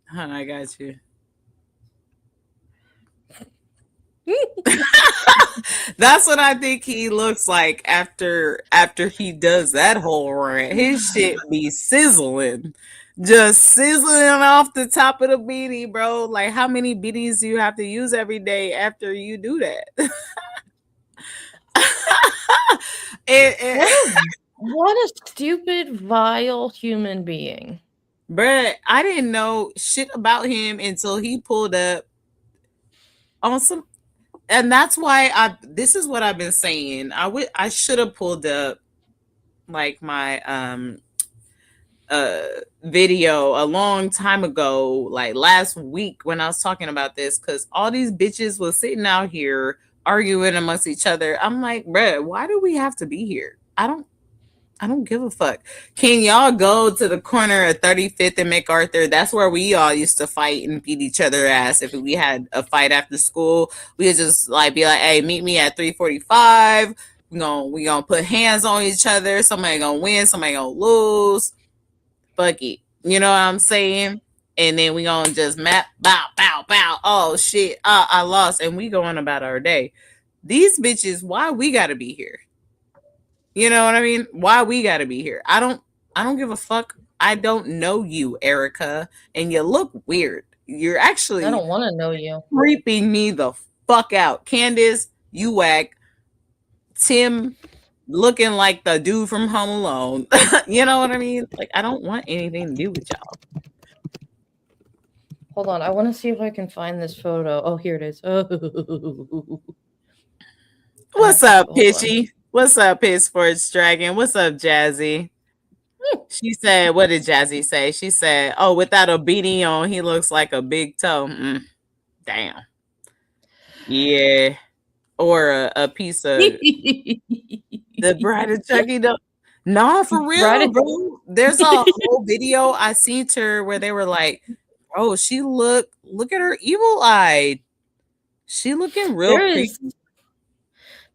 Huh, I got you. That's what I think he looks like after he does that whole rant. His shit be sizzling. Just sizzling off the top of the beanie, bro. Like, how many beanies do you have to use every day after you do that? What a stupid, vile human being. Bruh, I didn't know shit about him until he pulled up on some, and that's why this is what I've been saying. I should have pulled up like my video a long time ago, like last week when I was talking about this, because all these bitches was sitting out here arguing amongst each other. I'm like, bruh, why do we have to be here? I don't give a fuck. Can y'all go to the corner of 35th and MacArthur? That's where we all used to fight and beat each other ass. If we had a fight after school, we would just like be like, hey, meet me at 3:45. We gonna put hands on each other. Somebody gonna win, somebody gonna lose. Fuck it. You know what I'm saying? And then we gonna just bow, bow, bow. Oh shit, I lost. And we going about our day. These bitches, why we gotta be here? You know what I mean? Why we gotta be here? I don't give a fuck. I don't know you, Erica, and you look weird. You're actually I don't want to know you. Creeping me the fuck out. Candace, you whack. Tim, looking like the dude from Home Alone. You know what I mean? Like, I don't want anything to do with y'all. Hold on, I want to see if I can find this photo. Oh, here it is. Oh. What's up, Pitchy? What's up, Pitchfork Dragon? What's up, Jazzy? She said, what did Jazzy say? She said, oh, without a beanie on, he looks like a big toe. Damn. Yeah. Or a piece of the Bride of Chucky. No, for real, bro. There's a whole video I seen her where they were like, bro, she look at her evil eye. She looking real creepy.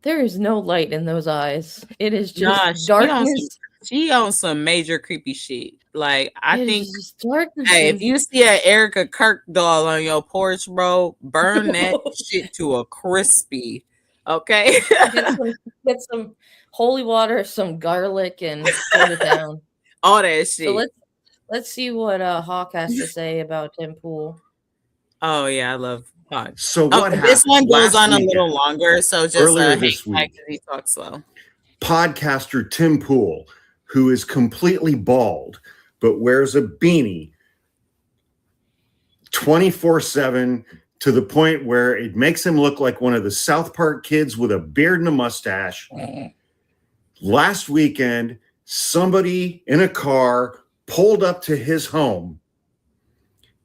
There is no light in those eyes. It is just Nah, darkness. She on some major creepy shit. Like, I think, darkness. hey, if you see an Erica Kirk doll on your porch, bro, burn that shit to a crispy. Okay. Get some holy water, some garlic, and put it down. All that shit. So let's see what Hawk has to say about Tim Pool. Oh yeah, I love Hawk. So what happened? This one goes last on weekend, a little longer, so just earlier hang this tight week, 'cause he talks slow. podcaster Tim Pool, who is completely bald but wears a beanie 24/7 to the point where it makes him look like one of the South Park kids with a beard and a mustache. Last weekend, somebody in a car pulled up to his home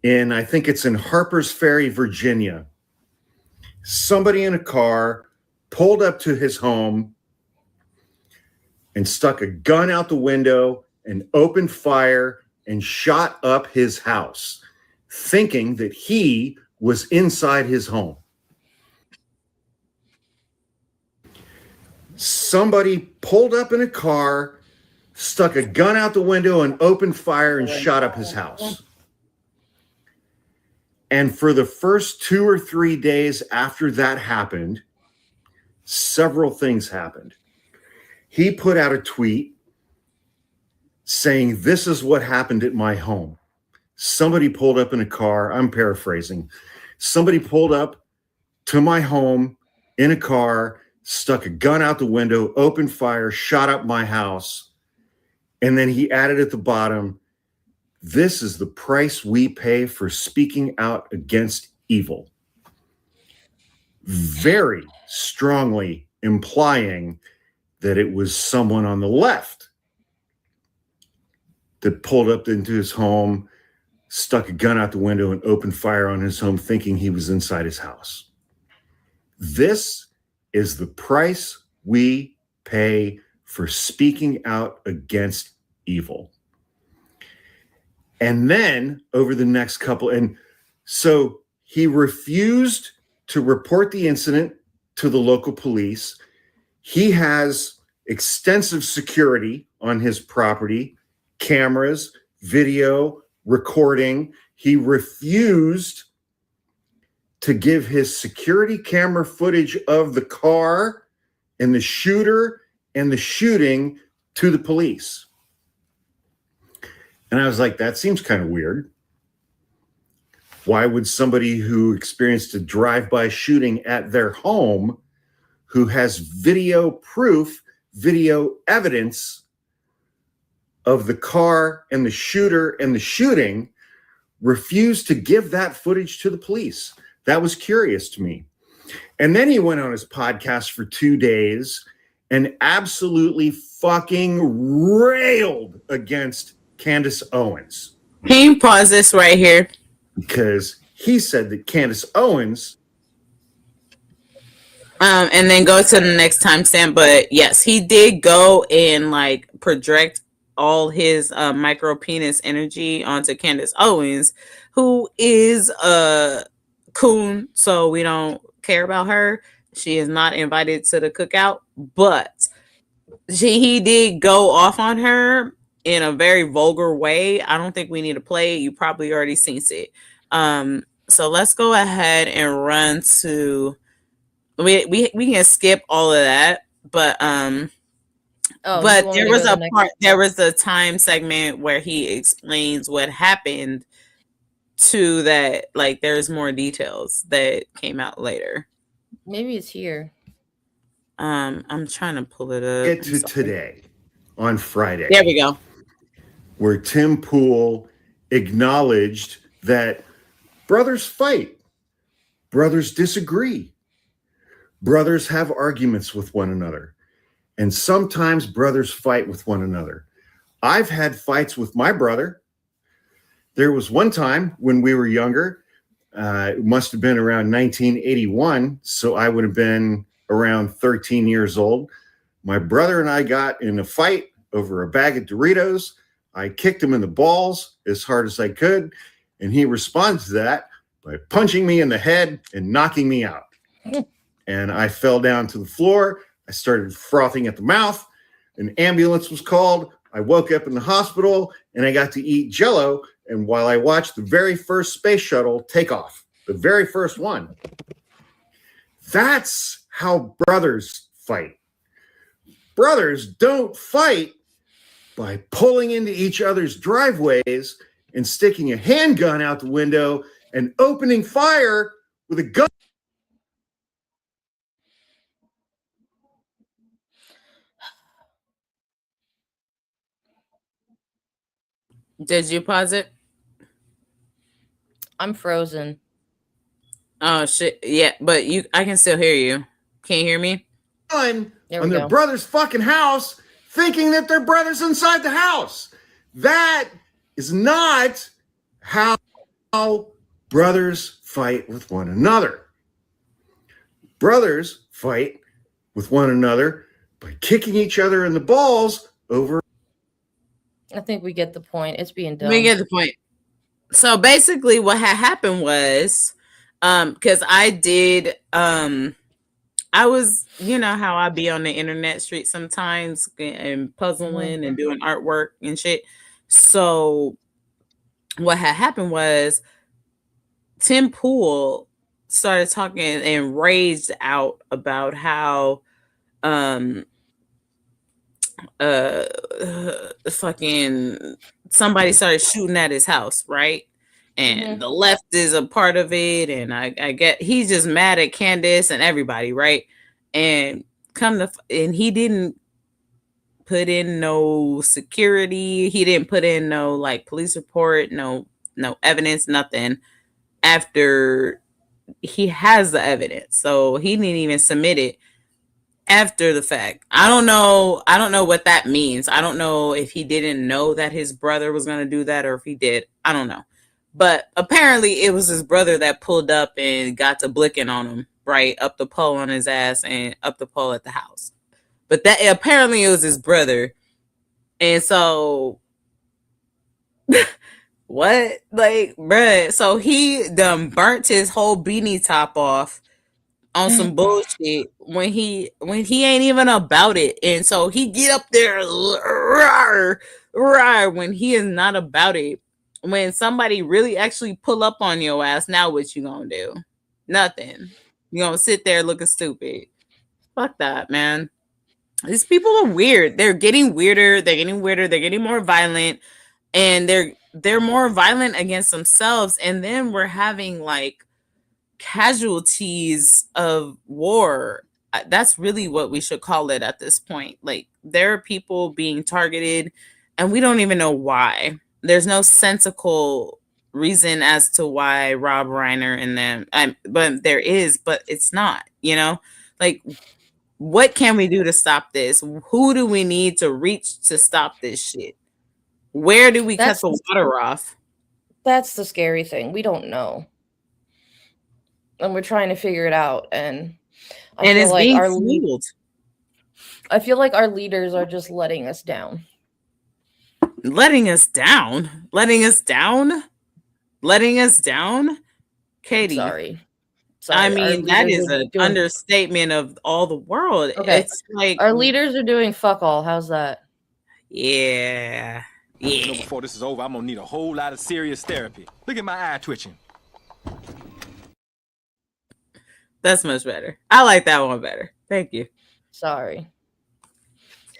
I think it's in Harpers Ferry, Virginia. Somebody in a car pulled up to his home and stuck a gun out the window and opened fire and shot up his house, thinking that he was inside his home. Somebody pulled up in a car, stuck a gun out the window and opened fire and shot up his house. And for the first 2 or 3 days after that happened, several things happened. He put out a tweet saying, "This is what happened at my home." Somebody pulled up in a car. I'm paraphrasing. Somebody pulled up to my home in a car, stuck a gun out the window, opened fire, shot up my house. And then he added at the bottom, "This is the price we pay for speaking out against evil." Very strongly implying that it was someone on the left that pulled up into his home, stuck a gun out the window and opened fire on his home, thinking he was inside his house. This is the price we pay for speaking out against evil. And then over the next couple, and so he refused to report the incident to the local police. He has extensive security on his property, cameras, video, recording. He refused to give his security camera footage of the car and the shooter and the shooting to the police. And I was like, that seems kind of weird. Why would somebody who experienced a drive-by shooting at their home, who has video proof, video evidence of the car and the shooter and the shooting, refuse to give that footage to the police? That was curious to me. And then he went on his podcast for 2 days and absolutely fucking railed against Candace Owens. Can you pause this right here? Because he said that Candace Owens. And then go to the next timestamp. But yes, he did go and like project all his micro penis energy onto Candace Owens, who is a coon, so we don't care about her. She is not invited to the cookout, but he did go off on her in a very vulgar way. I don't think we need to play it. You probably already seen it. So let's go ahead and run to we can skip all of that, but but there was a part, there was a time segment where he explains what happened to that. Like there's more details that came out later. Maybe it's here. I'm trying to pull it up. Get to today on Friday. There we go. Where Tim Pool acknowledged that brothers fight, brothers disagree, brothers have arguments with one another, and sometimes brothers fight with one another. I've had fights with my brother. There was one time when we were younger, it must have been around 1981, so I would have been around 13 years old. My brother and I got in a fight over a bag of Doritos. I kicked him in the balls as hard as I could, and he responded to that by punching me in the head and knocking me out. And I fell down to the floor. I started frothing at the mouth. An ambulance was called. I woke up in the hospital, and I got to eat Jell-O. And while I watched the very first space shuttle take off, the very first one, that's how brothers fight. Brothers don't fight by pulling into each other's driveways and sticking a handgun out the window and opening fire with a gun. Did you pause it? I'm frozen. Oh shit! Yeah, but I can still hear you. Can you hear me? On their brother's fucking house, thinking that their brother's inside the house. That is not how brothers fight with one another. Brothers fight with one another by kicking each other in the balls over. I think we get the point. It's being done. We get the point. So basically what had happened was, because I did, I was, you know how I be on the internet street sometimes and puzzling and doing artwork and shit. So what had happened was Tim Pool started talking and raged out about how fucking somebody started shooting at his house, right? And the left is a part of it, and I get he's just mad at Candace and everybody, right? And he didn't put in no security, he didn't put in no like police report, no evidence, nothing after he has the evidence. So he didn't even submit it after the fact. I don't know what that means. I don't know if he didn't know that his brother was going to do that or if he did. I don't know. But apparently it was his brother that pulled up and got to blicking on him, right? Up the pole on his ass and up the pole at the house. But that apparently it was his brother. And so what? Like, bruh. So he done burnt his whole beanie top off on some bullshit when he ain't even about it. And so he get up there when he is not about it. When somebody really actually pull up on your ass, now what you gonna do? Nothing. You gonna sit there looking stupid. Fuck that, man. These people are weird. They're getting weirder. They're getting more violent, and they're more violent against themselves. And then we're having like casualties of war. That's really what we should call it at this point. Like there are people being targeted, and we don't even know why. There's no sensical reason as to why Rob Reiner and them. But there is, but it's not. You know, like What can we do to stop this? Who do we need to reach to stop this shit? Where do we cut the water off? That's the scary thing. We don't know. And we're trying to figure it out. And I feel it's like being our fueled. I feel like our leaders are just letting us down. Letting us down? Letting us down? Letting us down? Katie. Sorry. I Our mean, that leaders is are an doing- understatement of all the world. Okay. It's like our leaders are doing fuck all. How's that? Yeah. You know, before this is over, I'm gonna need a whole lot of serious therapy. Look at my eye twitching. That's much better. I like that one better. Thank you. Sorry.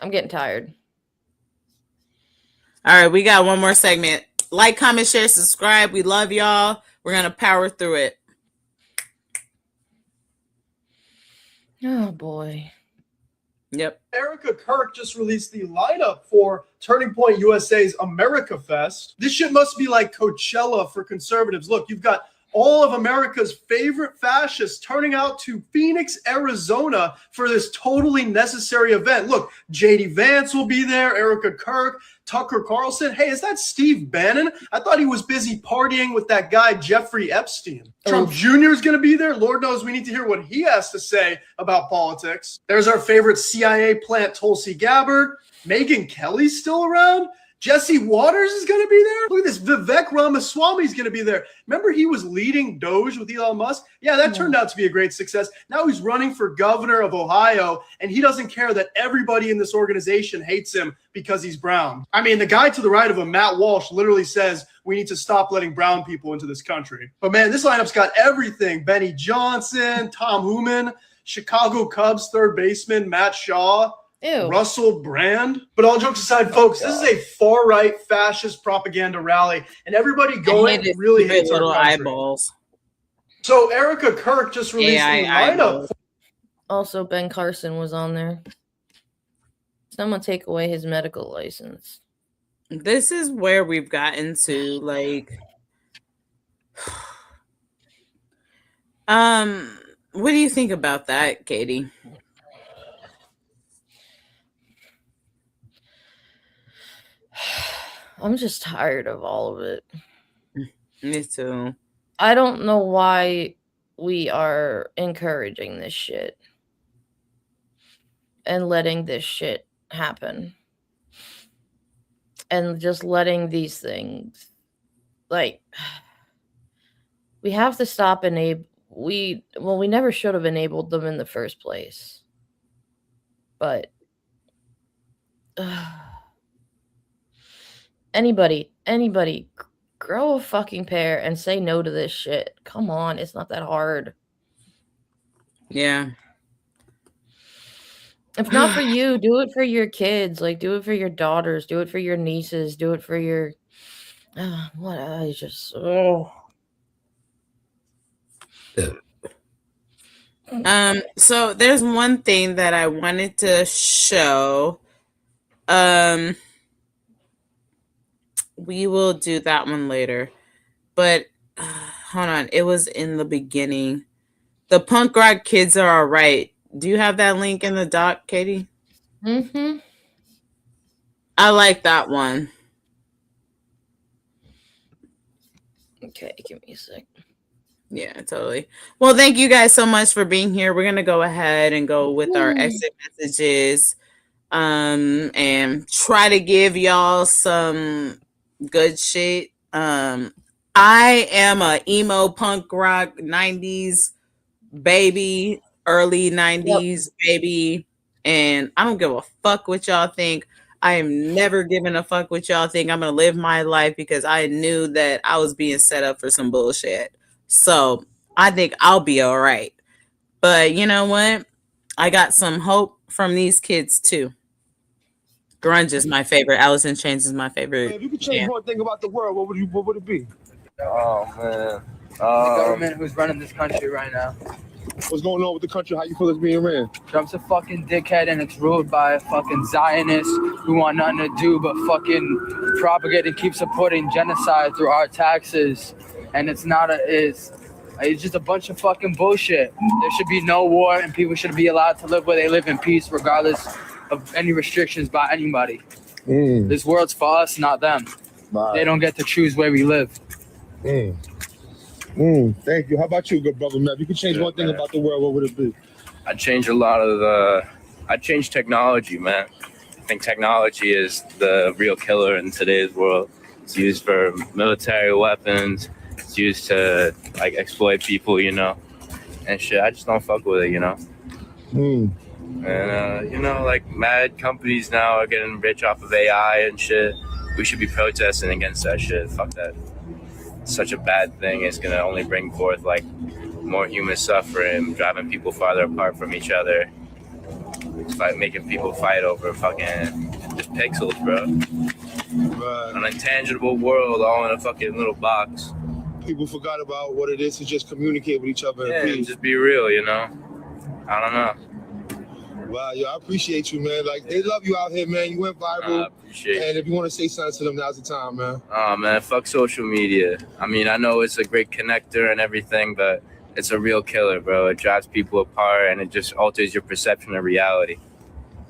I'm getting tired. All right, we got one more segment. Like, comment, share, subscribe. We love y'all. We're gonna power through it. Oh boy. Yep. Erica Kirk just released the lineup for Turning Point USA's America Fest. This shit must be like Coachella for conservatives. Look, you've got all of America's favorite fascists turning out to Phoenix, Arizona for this totally necessary event. Look, JD Vance will be there, Erica Kirk, Tucker Carlson. Hey, is that Steve Bannon? I thought he was busy partying with that guy, Jeffrey Epstein. Trump Jr. is going to be there. Lord knows we need to hear what he has to say about politics. There's our favorite CIA plant, Tulsi Gabbard. Megyn Kelly's still around. Jesse Waters is going to be there. Look at this. Vivek Ramaswamy is going to be there. Remember he was leading Doge with Elon Musk? Yeah, that turned out to be a great success. Now he's running for governor of Ohio, and he doesn't care that everybody in this organization hates him because he's brown. I mean, the guy to the right of him, Matt Walsh, literally says we need to stop letting brown people into this country. But man, this lineup's got everything. Benny Johnson, Tom Hooman, Chicago Cubs third baseman Matt Shaw, Ew. Russell Brand. But all jokes aside, folks, this is a far-right fascist propaganda rally, and everybody going really hates our little country. eyeballs. So Erica Kirk just released a lineup. Also, Ben Carson was on there. Someone take away his medical license. This is where we've gotten to, like, what do you think about that, Katie? I'm just tired of all of it. Me too. I don't know why we are encouraging this shit and letting this shit happen and just letting these things, like, we have to stop we never should have enabled them in the first place, but anybody grow a fucking pair and say no to this shit. Come on, it's not that hard. Yeah. If not for you, do it for your kids. Like, do it for your daughters. Do it for your nieces. Do it for your... So there's one thing that I wanted to show. We will do that one later. But hold on. It was in the beginning. The punk rock kids are all right. Do you have that link in the doc, Katie? Mm-hmm. I like that one. Okay, give me a sec. Yeah, totally. Well, thank you guys so much for being here. We're going to go ahead and go with our exit messages and try to give y'all some good shit. I am a emo punk rock 90s baby, early 90s baby, and I don't give a fuck what y'all think. I am never giving a fuck what y'all think. I'm gonna live my life because I knew that I was being set up for some bullshit. So I think I'll be all right. But you know what? I got some hope from these kids too. Grunge is my favorite. Alice in Chains is my favorite. If you could change one thing about the world, what would it be? Oh man, the government who's running this country right now. What's going on with the country? How you feel it's being ran? Trump's a fucking dickhead and it's ruled by fucking Zionists who want nothing to do but fucking propagate and keep supporting genocide through our taxes. And it's not It's just a bunch of fucking bullshit. There should be no war, and people should be allowed to live where they live in peace, regardless of any restrictions by anybody. This world's for us, not them. They don't get to choose where we live. Thank you. How about you, good brother, man? If you could change one thing about the world, what would it be? I'd change I'd change technology, man. I think technology is the real killer in today's world. It's used for military weapons. It's used to like exploit people, you know, and shit. I just don't fuck with it, you know. And you know, like mad companies now are getting rich off of AI and shit. We should be protesting against that shit. Fuck that. It's such a bad thing. It's gonna only bring forth like more human suffering, driving people farther apart from each other, making people fight over fucking just pixels, bro. An intangible world all in a fucking little box. People forgot about what it is to just communicate with each other. Yeah, in and peace. just be real, you know. I don't know. Wow, yo, I appreciate you, man. Like, they love you out here, man. You went viral. And if you want to say something to them, now's the time, man. Oh, man, fuck social media. I mean, I know it's a great connector and everything, but it's a real killer, bro. It drives people apart, and it just alters your perception of reality.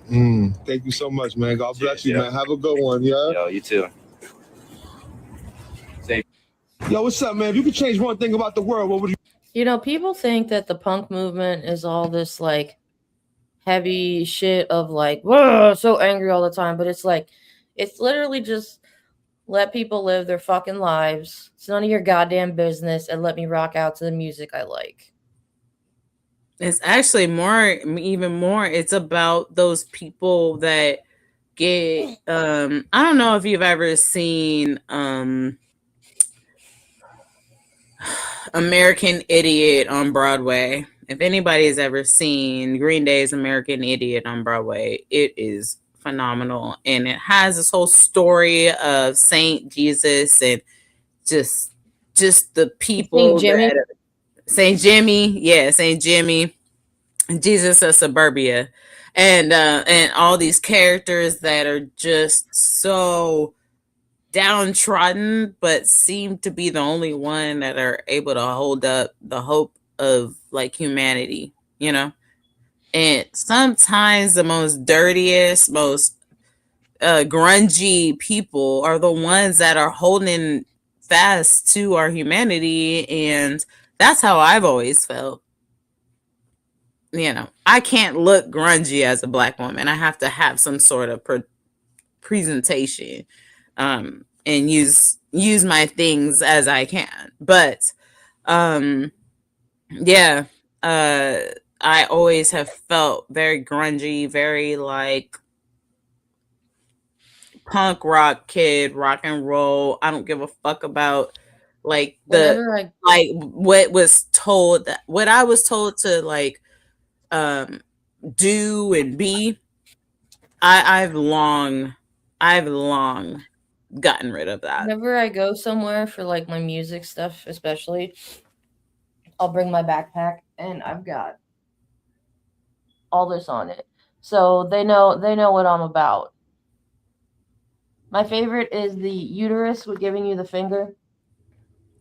Thank you so much, man. God bless you, man. Have a good one, yeah? Yo, you too. Yo, what's up, man? If you could change one thing about the world, what would you? You know, people think that the punk movement is all this like heavy shit of like, whoa, so angry all the time. But it's like, it's literally just let people live their fucking lives. It's none of your goddamn business, and let me rock out to the music I like. It's actually even more. It's about those people that get, I don't know if you've ever seen, American Idiot on Broadway. If anybody has ever seen Green Day's American Idiot on Broadway, it is phenomenal. And it has this whole story of Saint Jesus and just the people. Saint Jimmy. Yeah, Saint Jimmy. Jesus of Suburbia. And all these characters that are just so downtrodden, but seem to be the only one that are able to hold up the hope of like humanity, you know. And sometimes the most dirtiest, most grungy people are the ones that are holding fast to our humanity, and that's how I've always felt. You know, I can't look grungy as a Black woman. I have to have some sort of presentation, and use my things as I can. But yeah, I always have felt very grungy, very like punk rock kid, rock and roll. I don't give a fuck about like what I was told to like do and be. I've long gotten rid of that. Whenever I go somewhere for like my music stuff, especially, I'll bring my backpack and I've got all this on it. So they know what I'm about. My favorite is the uterus with giving you the finger.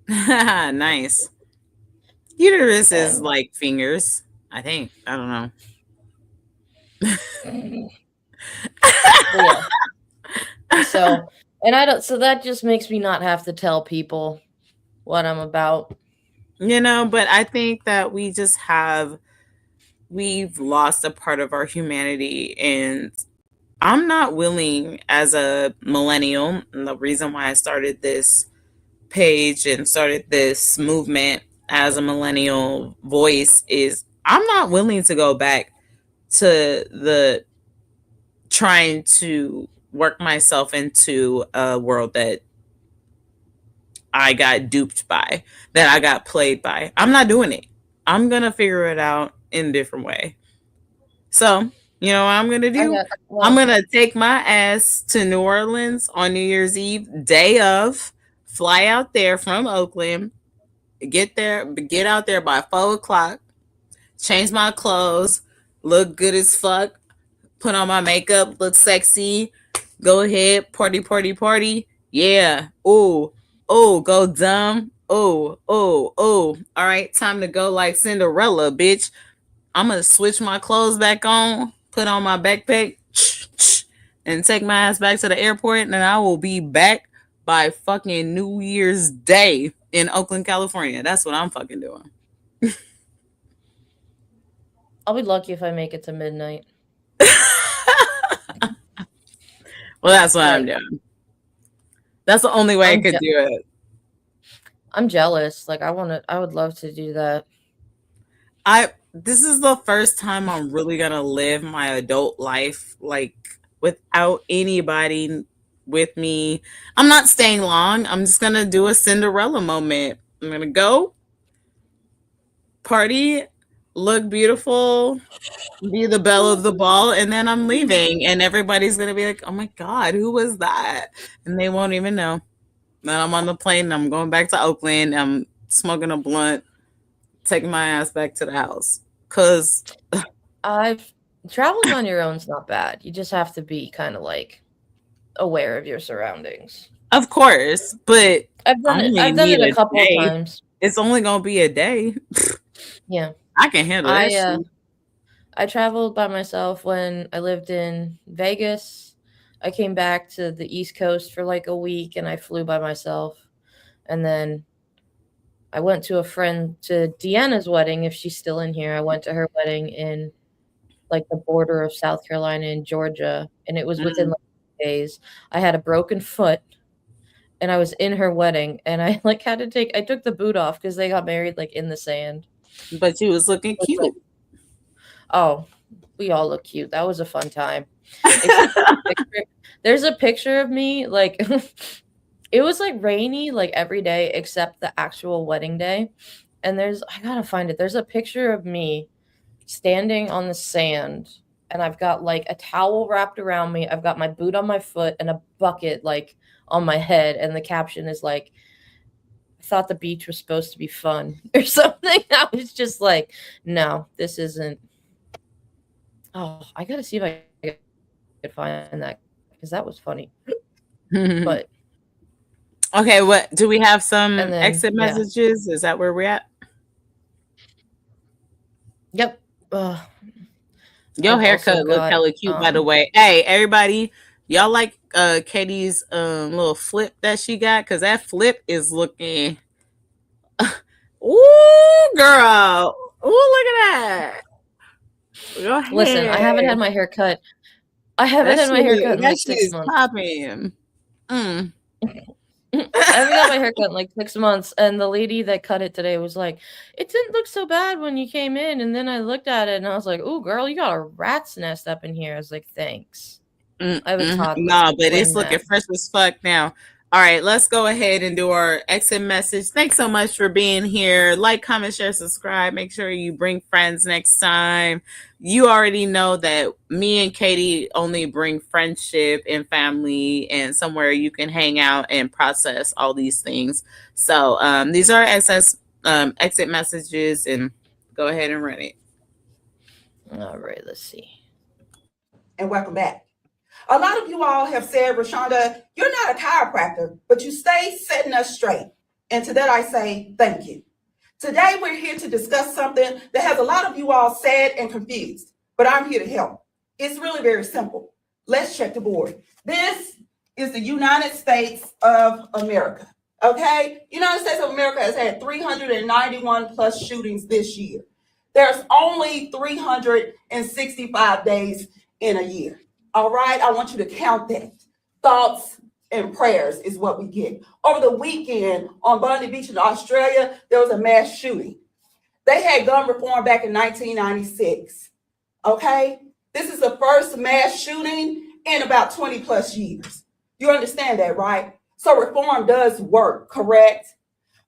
Nice. Uterus is like fingers, I think. I don't know. Yeah. So that just makes me not have to tell people what I'm about. You know, but I think that we've lost a part of our humanity, and I'm not willing as a millennial, and the reason why I started this page and started this movement as a millennial voice is I'm not willing to go back to the trying to work myself into a world that I got duped by, that I got played by. I'm not doing it. I'm going to figure it out in a different way. So, you know what I'm going to do? I'm going to take my ass to New Orleans on New Year's Eve, day of, fly out there from Oakland, get out there by 4:00, change my clothes, look good as fuck, put on my makeup, look sexy, go ahead, party. Yeah. Ooh, go dumb. Oh. All right, time to go like Cinderella, bitch. I'm gonna switch my clothes back on, put on my backpack, and take my ass back to the airport, and I will be back by fucking New Year's Day in Oakland, California. That's what I'm fucking doing. I'll be lucky if I make it to midnight. Well, that's what I'm doing. That's the only way I could do it. I'm jealous. Like I would love to do that. This is the first time I'm really gonna live my adult life like without anybody with me. I'm not staying long. I'm just gonna do a Cinderella moment. I'm gonna go party, look beautiful, be the belle of the ball, and then I'm leaving. And everybody's gonna be like, "Oh my god, who was that?" And they won't even know. Then I'm on the plane. I'm going back to Oakland. I'm smoking a blunt, taking my ass back to the house. Cause traveling on your own is not bad. You just have to be kind of like aware of your surroundings. Of course, but I've done it a couple of times. It's only gonna be a day. Yeah, I can handle that shit. I traveled by myself when I lived in Vegas. I came back to the East Coast for like a week, and I flew by myself. And then I went to Deanna's wedding, if she's still in here. I went to her wedding in like the border of South Carolina and Georgia, and it was within like days. I had a broken foot, and I was in her wedding, and I like I took the boot off because they got married like in the sand. But you was looking cute. Oh, we all look cute. That was a fun time. There's a picture of me like it was like rainy like every day except the actual wedding day. And I gotta find it. There's a picture of me standing on the sand, and I've got like a towel wrapped around me. I've got my boot on my foot and a bucket like on my head. And the caption is like, I thought the beach was supposed to be fun or something. I was just like, no, this isn't. Oh, I gotta see if I could find that because that was funny. But okay, what do we have? Some exit messages? Is that where we're at? Yep. Your haircut looked hella cute, by the way. Hey, everybody, y'all like Katie's little flip that she got? Because that flip is looking. Ooh, girl. Ooh, look at that. Listen, I haven't had my hair cut. I haven't had my hair cut in like 6 months. Popping. I haven't got my hair cut in like 6 months, and the lady that cut it today was like, "It didn't look so bad when you came in." And then I looked at it, and I was like, "Ooh, girl, you got a rat's nest up in here." I was like, "Thanks." I have a toddler. No, but it's looking fresh as fuck now. All right, let's go ahead and do our exit message. Thanks so much for being here. Like, comment, share, subscribe. Make sure you bring friends next time. You already know that me and Katie only bring friendship and family and somewhere you can hang out and process all these things. So these are exit messages, and go ahead and run it. All right, let's see. And welcome back. A lot of you all have said, Rashonda, you're not a chiropractor, but you stay setting us straight. And to that I say, thank you. Today, we're here to discuss something that has a lot of you all sad and confused, but I'm here to help. It's really very simple. Let's check the board. This is the United States of America, okay? United States of America has had 391 plus shootings this year. There's only 365 days in a year. All right, I want you to count that. Thoughts and prayers is what we get. Over the weekend on Bondi Beach in Australia, there was a mass shooting. They had gun reform back in 1996. Okay, this is the first mass shooting in about 20 plus years. You understand that, right? So reform does work, correct?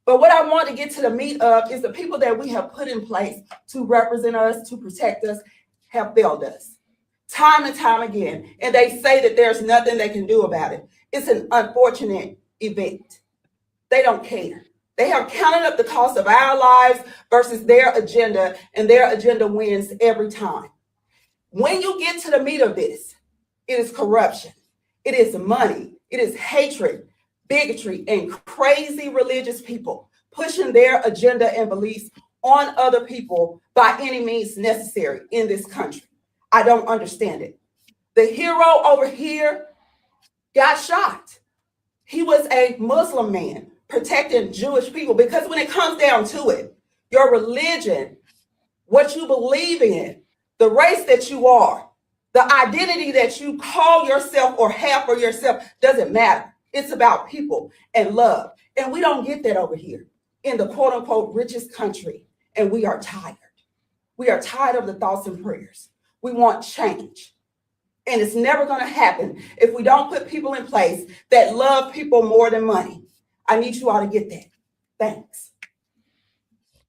But what I want to get to the meat of is the people that we have put in place to represent us, to protect us, have failed us. Time and time again, and they say that there's nothing they can do about it. It's an unfortunate event. They don't care. They have counted up the cost of our lives versus their agenda, and their agenda wins every time. When you get to the meat of this, it is corruption. It is money. It is hatred, bigotry, and crazy religious people pushing their agenda and beliefs on other people by any means necessary in this country. I don't understand it. The hero over here got shot. He was a Muslim man protecting Jewish people, because when it comes down to it, your religion, what you believe in, the race that you are, the identity that you call yourself or have for yourself doesn't matter. It's about people and love. And we don't get that over here in the quote unquote richest country. And we are tired. We are tired of the thoughts and prayers. We want change. And it's never going to happen if we don't put people in place that love people more than money. I need you all to get that. Thanks.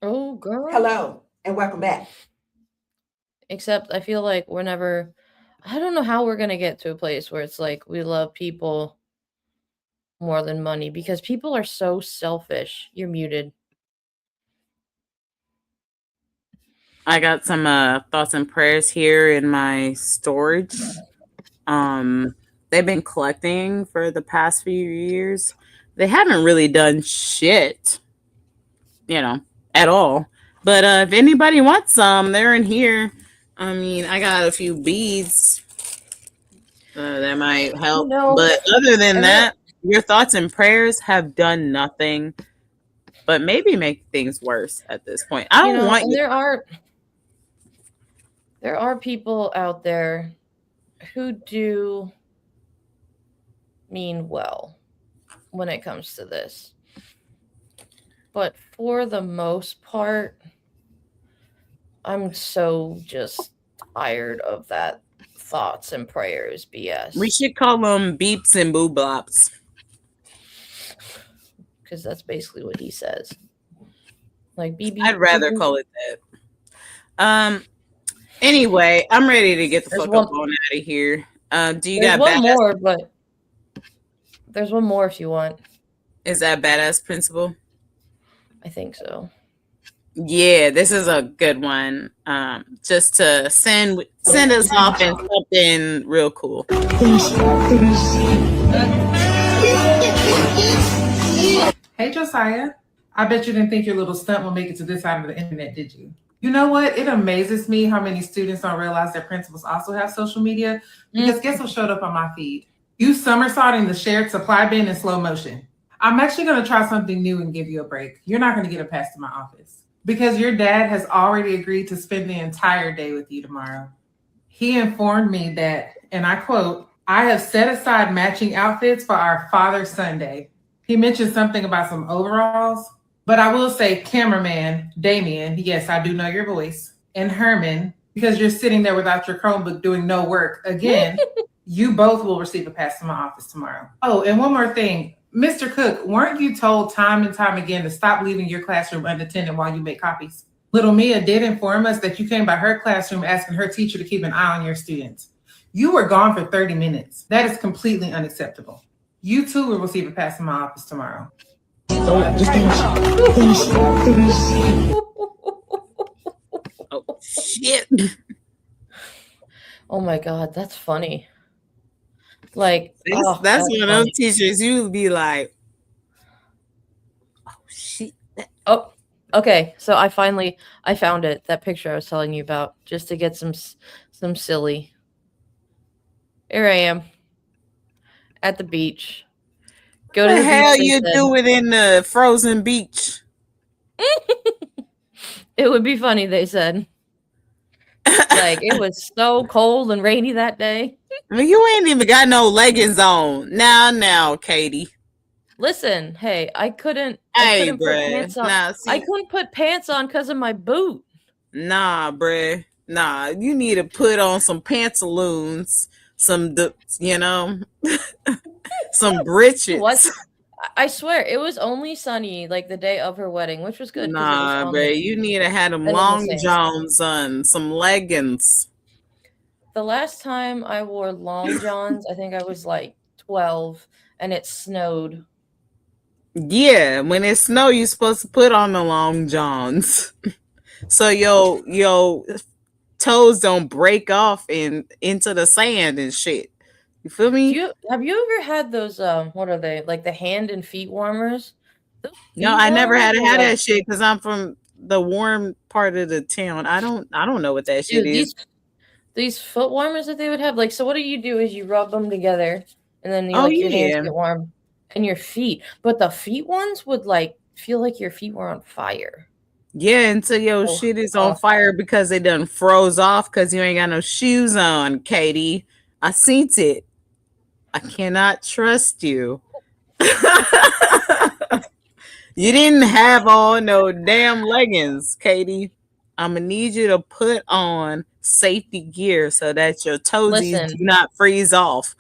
Oh, girl. Hello, and welcome back. Except I feel like I don't know how we're going to get to a place where it's like we love people more than money, because people are so selfish. You're muted. I got some thoughts and prayers here in my storage. They've been collecting for the past few years. They haven't really done shit, at all. But if anybody wants some, they're in here. I mean, I got a few beads that might help. But other than that, your thoughts and prayers have done nothing but maybe make things worse at this point. I don't want you. There are people out there who do mean well when it comes to this. But for the most part, I'm so just tired of that thoughts and prayers BS. We should call them beeps and boo blops. Because that's basically what he says. Like BB. I'd rather call it that. Anyway, I'm ready to get the fuck up on out of here. Do you got one more? But there's one more if you want. Is that badass principal? I think so. Yeah, this is a good one. Just to send us off in something real cool. Hey Josiah, I bet you didn't think your little stunt will make it to this side of the internet, did you? You know what? It amazes me how many students don't realize their principals also have social media. Because guess what showed up on my feed? You somersaulting the shared supply bin in slow motion. I'm actually going to try something new and give you a break. You're not going to get a pass to my office. Because your dad has already agreed to spend the entire day with you tomorrow. He informed me that, and I quote, "I have set aside matching outfits for our Father's Sunday." He mentioned something about some overalls. But I will say, cameraman, Damien, yes, I do know your voice, and Herman, because you're sitting there without your Chromebook doing no work, again, you both will receive a pass to my office tomorrow. Oh, and one more thing. Mr. Cook, weren't you told time and time again to stop leaving your classroom unattended while you make copies? Little Mia did inform us that you came by her classroom asking her teacher to keep an eye on your students. You were gone for 30 minutes. That is completely unacceptable. You too will receive a pass to my office tomorrow. Oh shit. Oh my god, that's funny. Like that's one of those teachers you would be like, oh shit. Oh, okay. So I found it, that picture I was telling you about, just to get some silly. Here I am at the beach. What the hell you doing in the frozen beach? It would be funny, they said. Like, it was so cold and rainy that day. I mean, you ain't even got no leggings on. Now, Katie. Listen, hey, I couldn't Put pants on. I couldn't put pants on because of my boot. Nah, bruh. Nah, you need to put on some pantaloons, some britches. What? I swear, it was only sunny like the day of her wedding, which was good. Nah, bro, you need to have them long johns on, some leggings. The last time I wore long johns, I think I was like 12, and it snowed. Yeah, when it snows, you're supposed to put on the long johns, so your toes don't break off into the sand and shit. You feel me? Have you ever had those what are they, like the hand and feet warmers No, I never had to have that shit because I'm from the warm part of the town. I don't know what that shit Dude, is. these foot warmers that they would have, like, so what do you do is you rub them together and then you Oh, like your hands yeah. get warm and your feet. But the feet ones would like feel like your feet were on fire. Yeah, until your shit is on fire because it done froze off because you ain't got no shoes on, Katie. I seen it. I cannot trust you. You didn't have on no damn leggings, Katie. I'm gonna need you to put on safety gear so that your toesies Listen. do not freeze off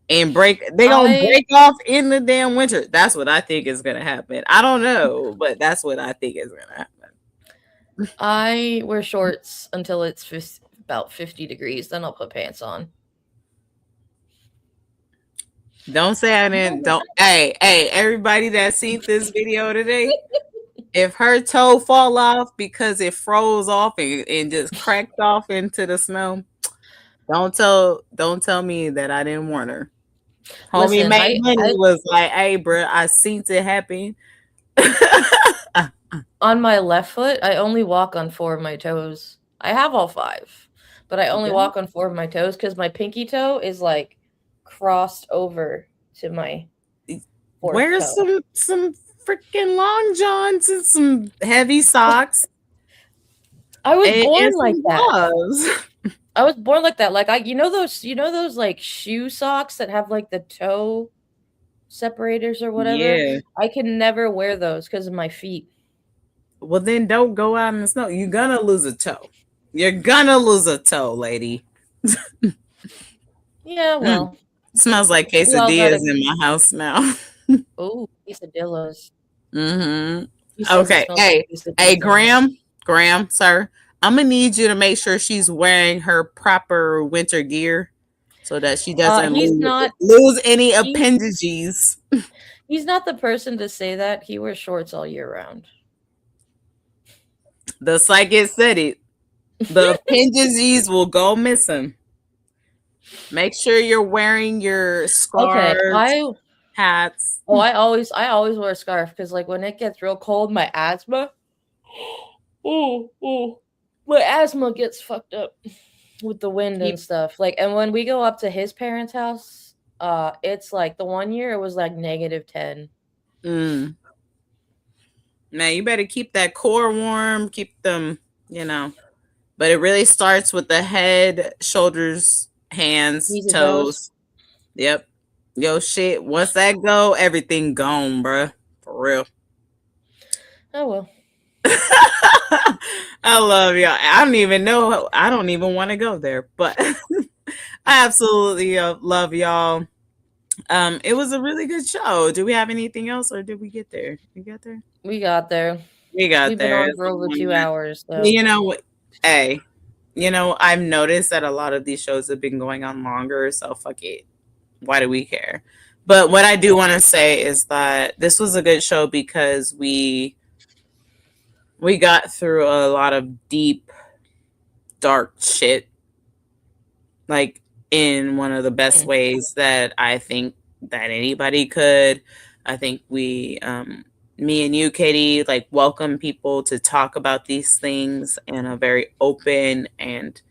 and break. They gonna break off in the damn winter. That's what I think is gonna happen. I don't know, but that's what I think is gonna happen. I wear shorts until it's about 50 degrees. Then I'll put pants on. Don't say I didn't. Don't. Hey, everybody that seen this video today, if her toe fall off because it froze off and just cracked off into the snow, don't tell me that I didn't warn her. Homie Made Money was like, "Hey, bro, I seen it happen." On my left foot, I only walk on 4 of my toes. I have all 5, but I only walk on 4 of my toes because my pinky toe is like crossed over to my Wear some freaking long johns and some heavy socks. I was born and like some that. gloves. I was born like that. Like you know those like shoe socks that have like the toe separators or whatever. Yeah. I can never wear those because of my feet. Well, then don't go out in the snow. You're gonna lose a toe. You're gonna lose a toe, lady. Yeah, well. Smells like quesadillas in my house now. Oh, quesadillas. Mm-hmm. Okay. Hey, Graham, sir. I'm gonna need you to make sure she's wearing her proper winter gear so that she doesn't lose any appendages. He's not the person to say that. He wears shorts all year round. The psychic said it. The appendages will go missing. Make sure you're wearing your scarves, hats. Oh, I always wear a scarf because like when it gets real cold, my asthma. My asthma gets fucked up with the wind and stuff. Like, and when we go up to his parents' house, it's like the one year it was like -10. Man, you better keep that core warm, keep them, but it really starts with the head, shoulders, hands, toes. Yep. Yo, shit. Once that go, everything gone, bruh. For real. Oh, well. I love y'all. I don't even know. I don't even want to go there, but I absolutely love y'all. It was a really good show. Do we have anything else or did we get there? We got there? We got there. We got We've there. been on for over 2 hours. So. You know what? Hey, I've noticed that a lot of these shows have been going on longer, so fuck it. Why do we care? But what I do want to say is that this was a good show because we got through a lot of deep, dark shit, like in one of the best ways that I think that anybody could. I think we, me and you, Katie, like welcome people to talk about these things in a very open and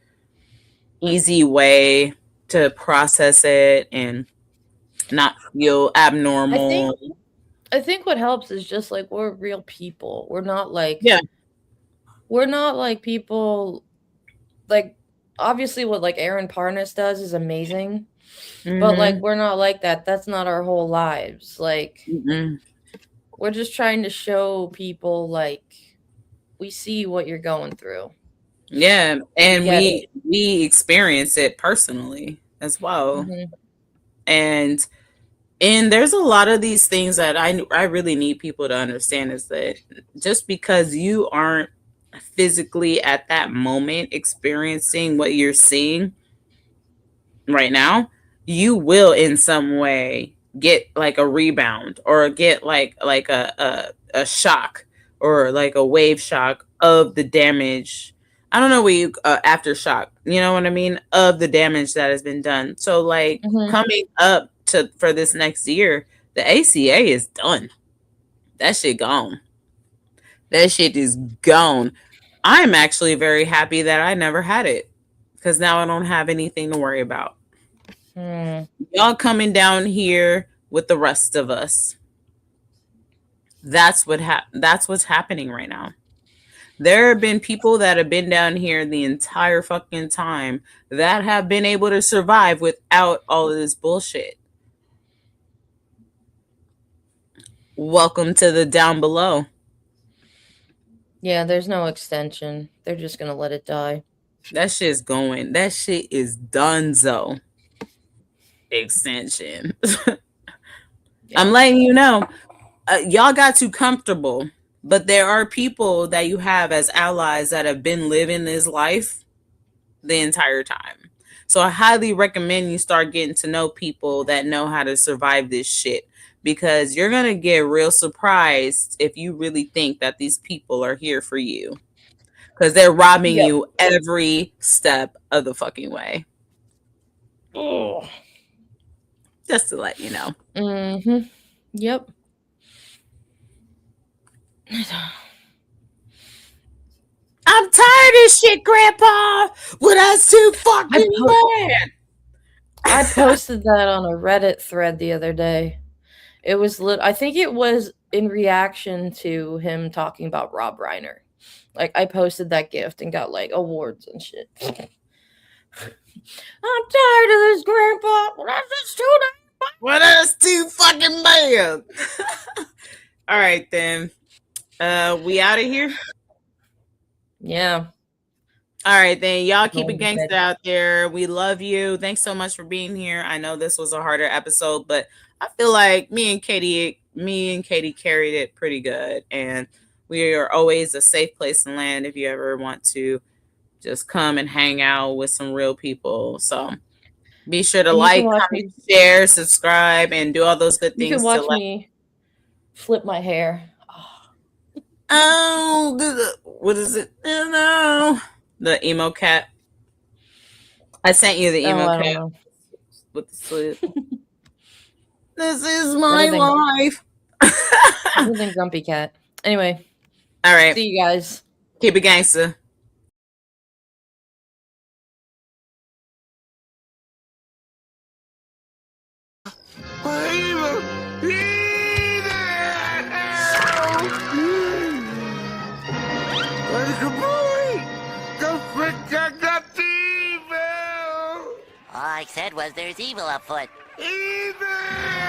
easy way to process it and not feel abnormal. I think what helps is just like we're real people. We're not like we're not like people like obviously what like Aaron Parnas does is amazing. But like we're not like that. That's not our whole lives. Like we're just trying to show people like we see what you're going through. Yeah, and we experience it personally as well. And there's a lot of these things that I really need people to understand is that just because you aren't physically at that moment experiencing what you're seeing right now, you will in some way get like a rebound or get like a shock or like a wave shock of the damage. I don't know what you aftershock, you know what I mean, of the damage that has been done. So like coming up for this next year, the ACA is done. That shit gone. That shit is gone. I'm actually very happy that I never had it because now I don't have anything to worry about. Y'all coming down here with the rest of us. That's what's happening right now. There have been people that have been down here the entire fucking time that have been able to survive without all of this bullshit. Welcome to the down below. Yeah, there's no extension. They're just gonna let it die. That shit's going. That shit is donezo. Extension. I'm letting you know. Y'all got too comfortable. But there are people that you have as allies that have been living this life the entire time. So I highly recommend you start getting to know people that know how to survive this shit, because you're going to get real surprised if you really think that these people are here for you, because they're robbing you every step of the fucking way. Oh. Just to let you know. Mm-hmm. Yep. I'm tired of shit, Grandpa. With us too fucking mad. I posted that on a Reddit thread the other day. It was I think it was in reaction to him talking about Rob Reiner. Like, I posted that gift and got like awards and shit. I'm tired of this, Grandpa. With us too fucking bad. All right then. We out of here. Yeah. All right then. Y'all keep it gangster out there. We love you. Thanks so much for being here. I know this was a harder episode, but I feel like me and Katie carried it pretty good, and we are always a safe place to land if you ever want to just come and hang out with some real people. So be sure to like, comment, share, subscribe, and do all those good things. You can watch me flip my hair. Oh, what is it? No, the emo cat. I sent you the emo cat with the slit. This is my life. Better than Grumpy Cat. Anyway. All right. See you guys. Keep it gangster. All I said was there's evil afoot. Evil!